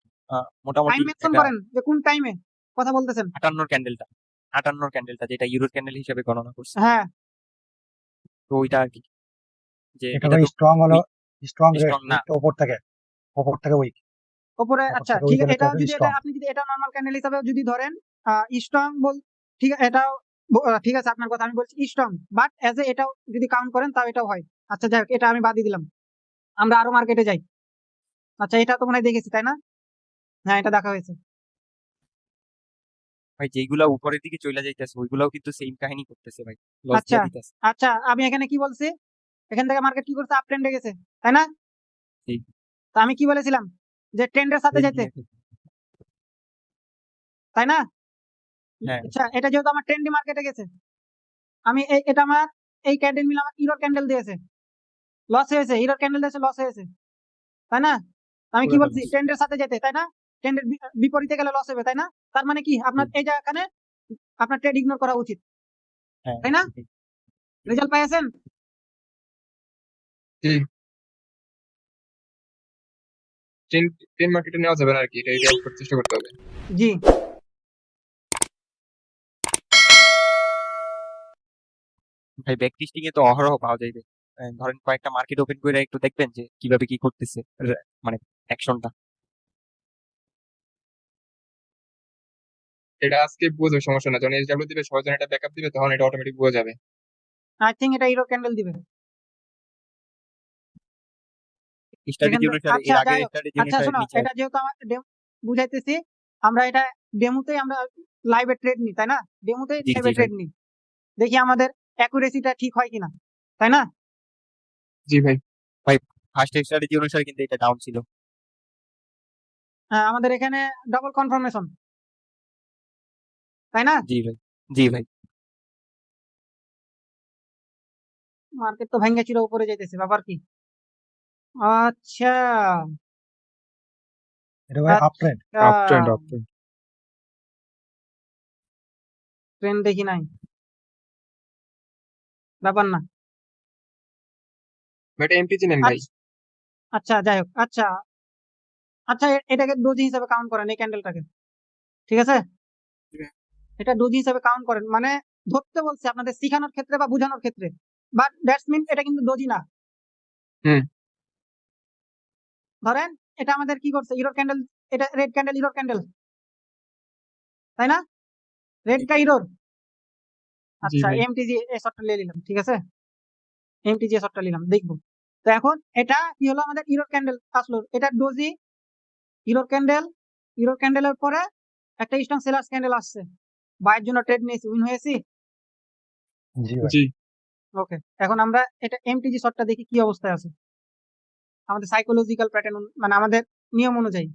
মোটামুটি টাইম মেনশন এটা করেন যে কোন টাইমে কথা বলতেছেন। 58 ক্যান্ডেলটা যেটা ইউরো ক্যান্ডেল হিসেবে গণনা করছে, হ্যাঁ তো ওইটা আর কি, যে এটা এটা ভাই তো স্ট্রং হলো, স্ট্রং strong না। রেট উপর থেকে উইক উপরে। উপর আচ্ছা থেকে ঠিক weak আছে, হলে এটা তবে যদি strong। আপনি যদি এটা নরমাল ক্যান্ডেল হিসাবে যদি ধরেন স্ট্রং বল, ঠিক আছে এটাও ঠিক আছে আপনার কথা, আমি বলছি স্ট্রং, বাট এজ এ এটাও যদি কাউন্ট করেন তাও এটাও হয়। আচ্ছা যাই হোক, এটা আমি বাদই দিলাম, আমরা আরো মার্কেটে যাই। আচ্ছা এটা তো মনে হয় দেখেছি তাই না? হ্যাঁ এটা দেখা হয়েছে। ভাই যেগুলা উপরের দিকে চলে যাইতেছে ওইগুলাও কিন্তু সেম কাহিনী করতেছে ভাই, লস আচ্ছা দিয়ে দিতেছে। আচ্ছা আমি এখানে কি বলছি, এখান থেকে মার্কেট কি করছে, আপ ট্রেন্ডে গেছে তাই না? ঠিক। তা আমি কি বলেছিলাম যে ট্রেন্ডের সাথে যেতে, তাই না? হ্যাঁ আচ্ছা এটা যেহেতু আমার ট্রেন্ডি মার্কেটে গেছে, আমি এটা আমার এই ক্যান্ডেল মিলে আমার ইরর ক্যান্ডেল দিয়েছে, লস হয়েছে, ইরর ক্যান্ডেল দিয়েছে, লস হয়েছে, তাই না? আমি কি পুরোটা বলছি, loss। ট্রেন্ডের সাথে যেতে, তাই না? ট্রেন্ডের বিপরীতে গেলে লস হবে, তাই না? তার মানে কি আপনার এই জায়গাখানে আপনার ট্রেড ইগনোর করা উচিত, হ্যাঁ তাই না? ঠিক। রেজাল্ট পাইছেন? ট্রেন মার্কেটে নেওয়া যাবে না আর কি, এটা এটা চেষ্টা করতে হবে। জি ভাই ব্যাক টেস্টিং এ তো অহরহ পাওয়া যাইবে। ধরেন কয়েকটা মার্কেট ওপেন করে একটু দেখবেন যে কিভাবে কি করতেছে, মানে অ্যাকশনটা। এটা আজকে বোঝা যাবে, সমস্যা না, যখন এসডব্লিউ দিবে সবাই যখন এটা ব্যাকআপ দিবে তখন এটা অটোমেটিক বোঝা যাবে। আই থিঙ্ক এটা ইরর ক্যান্ডেল দিবে স্ট্র্যাটেজি এখান থেকে। অনুসারে এর আচ্ছা আগের যাই হোক, স্ট্র্যাটেজি আচ্ছা অনুসারে শোনো, নিচে এটা যেহেতু আমার বুঝাইতেছি, আমরা এটা ডেমোতেই আমরা লাইভে ট্রেড নিই, তাই না? ডেমোতেই জি, লাইভে জি ভাই। ট্রেড নিই, দেখি আমাদের অ্যাকুরেসিটা ঠিক হয় কিনা, তাই না? জি ভাই। ফার্স্ট স্ট্র্যাটেজি অনুসারে কিন্তু এটা ডাউন ছিল। হ্যাঁ, আমাদের এখানে ডাবল কনফার্মেশন, তাই না? জি ভাই। জি ভাই। মার্কেট তো ভেঙে চির উপরে যাইতেছে, ব্যাপার কি? আচ্ছা এটা ভাই up trend up trend train দেখি নাই, ব্যাপার না। এটা এমটিজি নেন ভাই। আচ্ছা যাই হোক, আচ্ছা আচ্ছা এটাকে ডোজি হিসাবে কাউন্ট করেন, এই ক্যান্ডেলটাকে, ঠিক আছে? এটা ডোজি হিসাবে কাউন্ট করেন, মানে ধরতে বলছে আপনাদের শিখানোর ক্ষেত্রে বা বোঝানোর ক্ষেত্রে, বাট দ্যাটস মিন এটা কিন্তু ডোজি না। হুম। ধরেন এটা আমাদের কি করছে, ইরর ক্যান্ডেল, এটা রেড ক্যান্ডেল, ইরর ক্যান্ডেল, তাই না? রেডটা ইরর। জি আচ্ছা ভাই। এমটিজি এ শর্টটা নিয়ে নিলাম, ঠিক আছে? এমটিজি এ শর্টটা নিলাম, দেখবো। তো এখন এটা কি হলো, আমাদের ইরর ক্যান্ডেল আসলো, এটা ডোজি, ইরর ক্যান্ডেল, ইরর ক্যান্ডেলের পরে একটা স্ট্রং সেলার্স ক্যান্ডেল আসছে, বাইয়ের জন্য ট্রেড নিয়েছি, উইন হয়েছি। জি ভাই জি। ওকে, এখন আমরা এটা এমটিজি শর্টটা দেখি কি অবস্থায় আছে আমাদের সাইকোলজিক্যাল প্যাটার্ন, মানে আমাদের নিয়ম অনুযায়ী।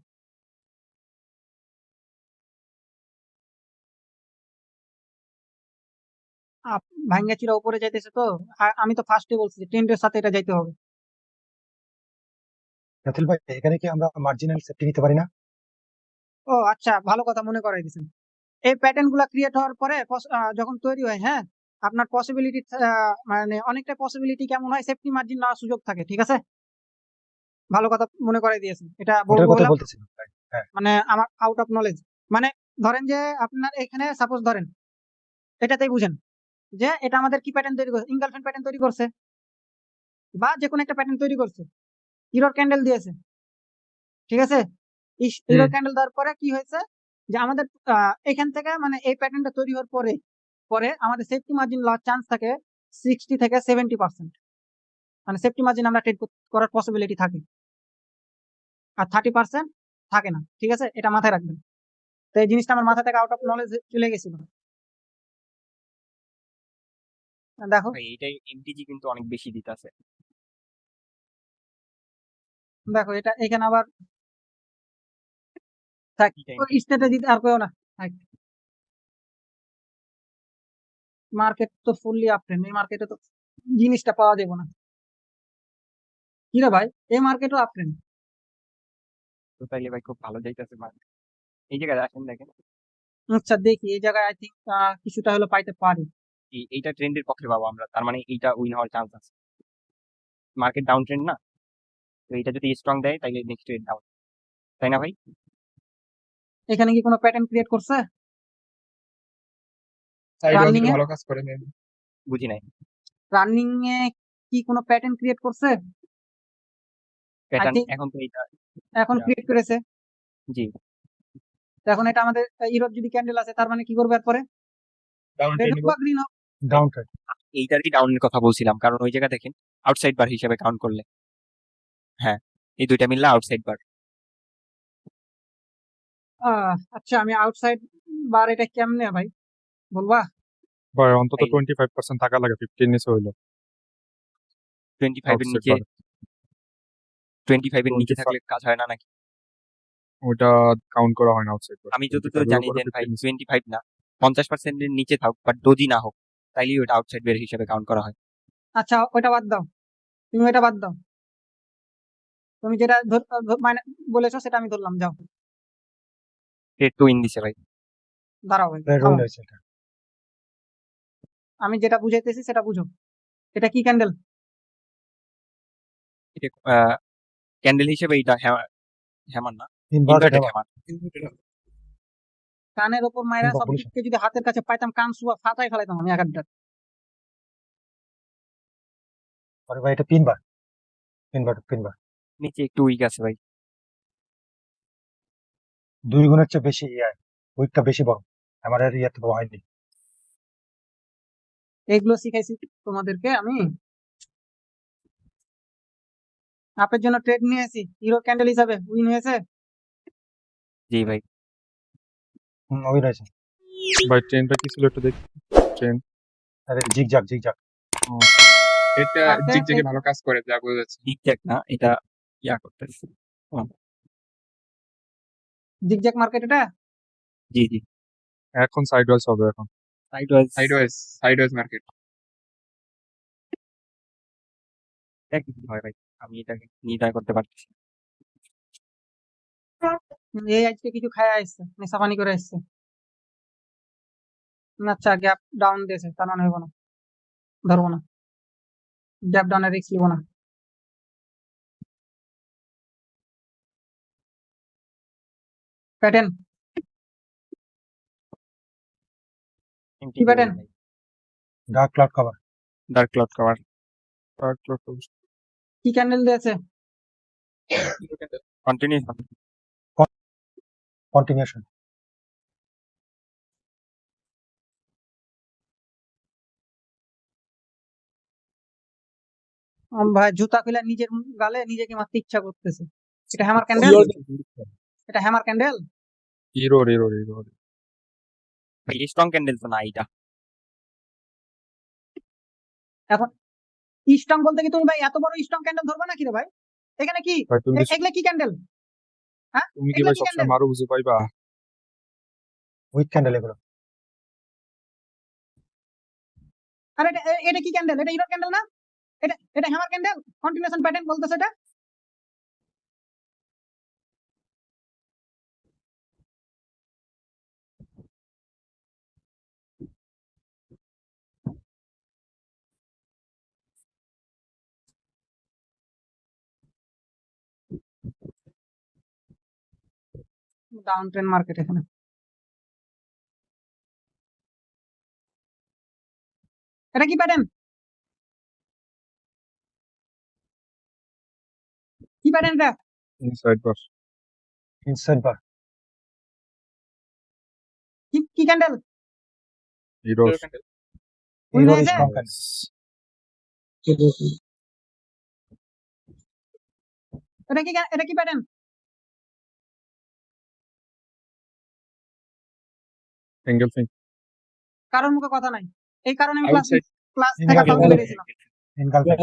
ভাঙ্গা চিরা উপরে যাইতেছে তো, আর আমি তো ফার্স্টে বলছি যে ট্রেন্ডের সাথে এটা যাইতে হবে। রাতুল ভাই, এখানে কি আমরা মার্জিনাল সেফটি নিতে পারি না? ও আচ্ছা, ভালো কথা মনে করাই দিয়েছেন। এই প্যাটার্ন গুলা ক্রিয়েট হওয়ার পরে যখন তৈরি হয়, হ্যাঁ, আপনার পসিবিলিটি, মানে অনেকটা পসিবিলিটি কেমন হয়, সেফটি মার্জিন নেওয়ার সুযোগ থাকে, ঠিক আছে। ভালো কথা মনে করাই দিয়েছেন, এটা ওটার বলবো কথা হলাম, বলতেছিলাম ভাই। হ্যাঁ, মানে আমার আউট অফ নলেজ। মানে ধরেন যে আপনার এখানে সাপোজ ধরেন, এটাতেই বুঝেন যে এটা আমাদের কি প্যাটার্ন তৈরি করছে, ইনগালফেন প্যাটার্ন তৈরি করছে, বা যে কোনো একটা প্যাটার্ন তৈরি করছে, ইরর ক্যান্ডেল দিয়েছে, ঠিক আছে। ইরর ক্যান্ডেল দেওয়ার পরে কি হয়েছে, যে আমাদের এখান থেকে মানে এই প্যাটার্নটা তৈরি হওয়ার পরে পরে আমাদের সেফটি মার্জিন লওয়ার চান্স থাকে 60 থেকে 70%, মানে সেফটি মার্জিন আমরা ট্রেড করার পসিবিলিটি থাকে, আর 30% থাকে না, ঠিক আছে, এটা মাথায় রাখবেন। তো এই জিনিসটা আমার মাথা থেকে আউট অফ নলেজ চলে গেছিল। দেখো ভাই এইটাই এমটিজি কিন্তু অনেক বেশি দিতেছে। দেখো এটা এখানে আবার থাক, এটা ওই স্টেটে দিতে আর কেউ না, মার্কেট তো ফুললি আপ ট্রেন্ড, এই মার্কেটে তো জিনিসটা পাওয়া যাবে না। কি রে ভাই, এই মার্কেটও আপ ট্রেন্ড। তো তাইলে ভাই খুব ভালো যাইতেছে মার্কেট। এই জায়গায় আসেন দেখেন, আচ্ছা দেখি, এই জায়গায় আই থিঙ্ক কিছুটা হলো পাইতে পারি। এইটা ট্রেন্ডের পক্ষে পাবো আমরা, তার মানে এইটা উইন হওয়ার চান্স আছে। মার্কেট ডাউন ট্রেন্ড না, তো এইটা যদি স্ট্রং দেয় তাইলে নেক্সট ট্রেড ডাউন, তাই না ভাই? এখানে কি কোনো প্যাটার্ন ক্রিয়েট করছে সাইড রানিং এ? ভালো কাজ করে maybe। বুঝি নাই। রানিং এ কি কোনো প্যাটার্ন ক্রিয়েট করছে? আই প্যাটার্ন থিঙ্ক এখন তো এইটা, এখন ক্রিয়েট করেছে। জি। তো এখন এটা আমাদের ইউরোপ যদি ক্যান্ডেল আছে, তার মানে কি করবে এরপরে? ডাউন রেড ট্রেন্ড হোক নিব। বা গ্রিন হোক? Down trade. এইটারই ডাউনের কথা বলছিলাম, কারণ ওই জায়গা দেখেন আউটসাইড বার হিসেবে কাউন্ট করলে, হ্যাঁ, এই দুইটা মিললে আউটসাইড বার। আচ্ছা, আমি আউটসাইড বার এটা কেমনে ভাই বলবা? ভাই অন্তত ভাই 25% থাকা লাগে, 15 নিচে হইলো 25 এর আউটসাইড নিচে, বার। 25 এর নিচে 25 থাকলে কাজ হয় না নাকি? ওটা কাউন্ট করা হয় না আউটসাইড বার। আমি যতদূর 25 এর জানি উপরে যে ভাই 15 নিচে। 25 না, 50% এর নিচে থাক বাট ডোজি না হোক, তাইলেই ওটা আউটসাইড বের হিসেবে কাউন্ট করা হয়। আচ্ছা ওটা বাদ দাও, তুমি ওটা বাদ দাও, তুমি যেটা মানে বলেছো সেটা আমি ধরলাম, যাও। ট্রেড টু উইন দিছে ভাই। দাঁড়াও ভাই, ট্রেড থামো। উইন হয়েছে এটা। আমি যেটা বুঝাইতেছি সেটা বুঝো। এটা কি ক্যান্ডেল? এটা ক্যান্ডেল হিসেবে এটা হ্যামার না, ইনভার্টেড ইনভার্টেড হ্যামার। হ্যামার। কানের ওপর মাইরা সব ইনকমপ্লিশন। দিককে যদি হাতের কাছে পাইতাম, কান সুয়া ফাটাই ফেলাইতাম আমি এক একটা। আরে ভাই, এটা তিনবার ইনভার্টেড, তিনবার। নিচে একটু উইক আছে ভাই। 2 গুণের চেয়ে বেশি উইকটা বেশি বড়। আমার আর ইয়াতে বড় হয়নি। এগুলো শিখাইছি তোমাদেরকে আমি, আপের জন্য ট্রেড নিয়ে এসেছি, হিরো ক্যান্ডেল হিসাবে উইন হয়েছে। জি ভাই। উইন হয়েছে। ভাই ট্রেনটা কি ছিল একটু দেখি। ট্রেন আরে জিগজাগ জিগজাগ। এটা আপনি জিগজ্যাগে ভালো কাজ করে যা বোঝা যাচ্ছে। ঠিকঠাক না, এটা ইয়া করতেছে। জিগজ্যাগ মার্কেট এটা। জি জি, এখন সাইডওয়াইজ হবে এখন। Side wise. Sideways market. দেখি কি হয় ভাই, আমি এটাকে নির্ণয় করতে পারতেছি না। এই আজকে কিছু খায় আসছে, নেশা পানি করে আসছে। আচ্ছা, গ্যাপ ডাউন দিয়েছে, তার মানে হইব না, ধরবো না, গ্যাপ ডাউনের রিস্ক নিব না। প্যাটার্ন কি pattern? Dark cloud cover. Dark cloud cover. কি ক্যান্ডেল দিয়েছে? কন্টিনিউ। কন্টিনিউশন। ভাই জুতা খুলে নিজের গালে নিজেকে মারতে ইচ্ছা করতেছে। এটা হ্যামার ক্যান্ডেল? এটা hammer candle? Error error error ভাই স্ট্রং ক্যান্ডেল তো না এটা। এখন স্ট্রং বলতে কি তুমি ভাই এত বড় স্ট্রং ক্যান্ডেল ধরবে নাকি রে ভাই? এখানে কি ভাই তুমি এগুলা কি ক্যান্ডেল? হ্যাঁ, তুমি কি এগুলা ভাই কি সবসময় ক্যান্ডেল? মারো বুঝে পাইবা? উইক ক্যান্ডেল এগুলো। আর এটা কি ক্যান্ডেল? এটা হিরো ক্যান্ডেল না? এটা হ্যামার ক্যান্ডেল, কন্টিনিউশন প্যাটার্ন বলতেছে এটা। ডাউন ট্রেন্ড মার্কেট এখানে। এটা কি প্যাটার্ন? কি প্যাটার্ন এটা? ইনসাইড বার, ইনসাইড বার। কি ক্যান্ডেল? হিরো উইন হিরোর হয়েছে? Strong candle. এটা কি প্যাটার্ন? অ্যাঙ্গেল ফিং। কারোর মুখে কথা নাই, এই কারণে আমি Outside. ক্লাস থেকে Engulfing. কালকে বেরিয়েছিলাম। এনগালফিং।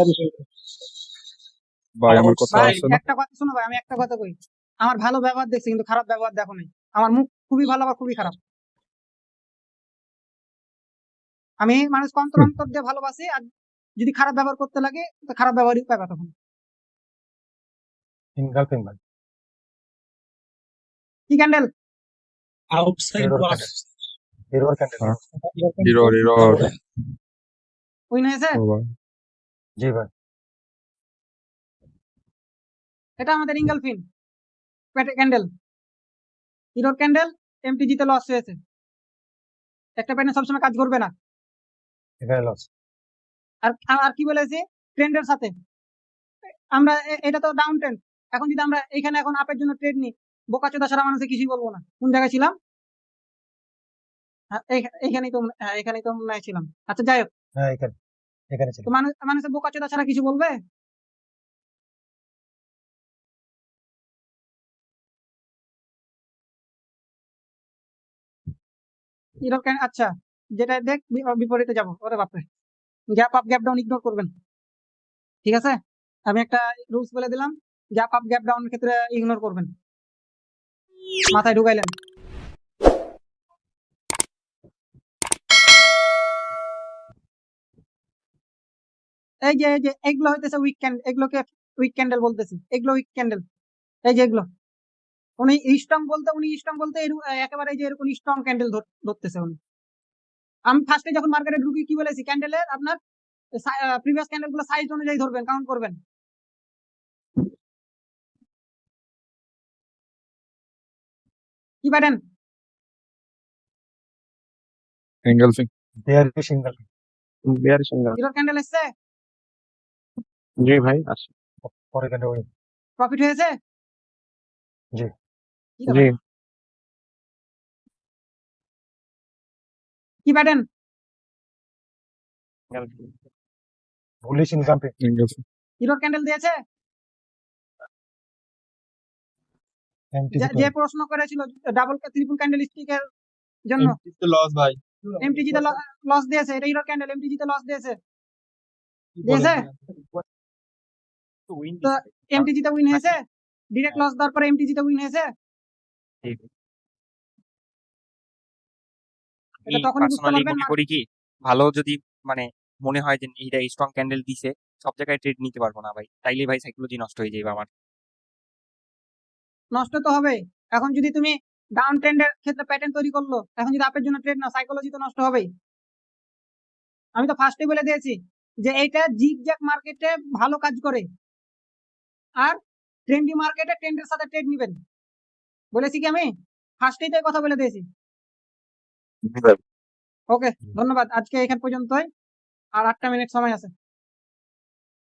ভাই আমার কথা ভাই আসছে না? একটা কথা শোনো ভাই, আমি একটা কথা কই, আমার ভালো ব্যবহার দেখছি কিন্তু খারাপ ব্যবহার দেখো নাই। আমার মুখ খুবই ভালো আবার খুবই খারাপ। আমি মানুষ অন্তর অন্তর দিয়ে ভালোবাসি, আর যদি খারাপ ব্যবহার করতে লাগে তো খারাপ ব্যবহারই পাবে তখন। এনগালফিং ভাই। কি ক্যান্ডেল? Outside হিরোর bar. ক্যান্ডেল। হিরোর ক্যান্ডেল। হ্যাঁ। হিরো হিরো উইন হয়েছে? ও ভাই জি ভাই। এটা আমাদের ইঙ্গলফিন ক্যান্ডেল, হিরোর ক্যান্ডেল, এমটিজিতে লস হয়েছে। একটা প্যাটার্ন সবসময় কাজ করবে না। এখানে লস। আর আর কি বলেছি, ট্রেন্ডের সাথে আমরা এটা তো ডাউন ট্রেন্ড, এখন যদি আমরা এখানে এখন আপের জন্য ট্রেড নিই, বোকাচোদা সারা মানুষে কিছুই বলবো না। কোন জায়গায় ছিলাম? হ্যাঁ, এখানেই তো, হ্যাঁ এখানেই তো মনে হয় ছিলাম। আচ্ছা যাই হোক, হ্যাঁ এখানে ছিল। তো মানুষের বোকাচোদা ছাড়া কিছু বলবে? এরকম আচ্ছা, যেটা দেখ বিপরীতে যাব, ওরে বাপরে, gap up gap down ignore করবেন, ঠিক আছে? আমি একটা রুলস বলে দিলাম, গ্যাপ আপ গ্যাপ ডাউনের ক্ষেত্রে ইগনোর করবেন, মাথায় ঢুকাইলেন। এই যে এগুলো হইতেছে উইক ক্যান্ডেল, এগুলোকে উইক ক্যান্ডেল বলতেছি, এগুলো উইক ক্যান্ডেল। এই যে এগুলো, উনি স্ট্রং বলতে একেবারে এই যে এরকম স্ট্রং ক্যান্ডেল ধরতেছে উনি। আমি ফার্স্টে যখন মার্কেটে ঢুকি কি বলেছি, ক্যান্ডেলের আপনার প্রিভিয়াস ক্যান্ডেল গুলো সাইজ অনুযায়ী ধরবেন, কাউন্ট করবেন। কি pattern? Engulfing. Bearish engulfing. Bearish angle. হিরোর ক্যান্ডেল এসছে, জি ভাই আসে। পরে ক্যান্ডেল উইক। প্রফিট হয়েছে? জি। কি রে জি ভাই? কি প্যাটার্ন? Bullish engulfing. অ্যাঙ্গেল ফিং। হিরোর ক্যান্ডেল দিয়েছে? এমটিজি যে প্রশ্ন করেছিল ডাবল ট্রিপল ক্যান্ডেল স্টিকের জন্য, লস ভাই। এমটিজিতে লস দিয়েছে, এটা হিরোর ক্যান্ডেল এমটিজিতে লস দিয়েছে। দিয়েছে? তো উইন তো এমটিজিতে উইন হয়েছে, ডিরেক্ট লস দেওয়ার পরে এমটিজিতে উইন হয়েছে, এটা তখনই বুঝতে পার্সোনালি পারবেন। মনে করি কি, ভালো যদি মানে মনে হয় যে এটা স্ট্রং ক্যান্ডেল দিছে, সব জায়গায় ট্রেড নিতে পারবো না ভাই, তাইলে ভাই সাইকোলজি নষ্ট হয়ে যাবে আমার। নষ্ট তো হবে। এখন যদি তুমি ডাউন ট্রেন্ডের ক্ষেত্রে প্যাটার্ন তৈরি করলো, এখন যদি আপের জন্য ট্রেড না, সাইকোলজি তো নষ্ট হবেই। আমি তো ফার্স্টে বলে দিয়েছি যে এইটা জিগজ্যাগ মার্কেটে ভালো কাজ করে, আর ট্রেন্ডি মার্কেটে ট্রেন্ডের সাথে ট্রেড নিবেন, বলেছি কি আমি ফার্স্টেই তো এই কথা বলে দিয়েছি। ওকে, ধন্যবাদ, আজকে এখান পর্যন্তই, আর 8টা মিনিট সময় আছে।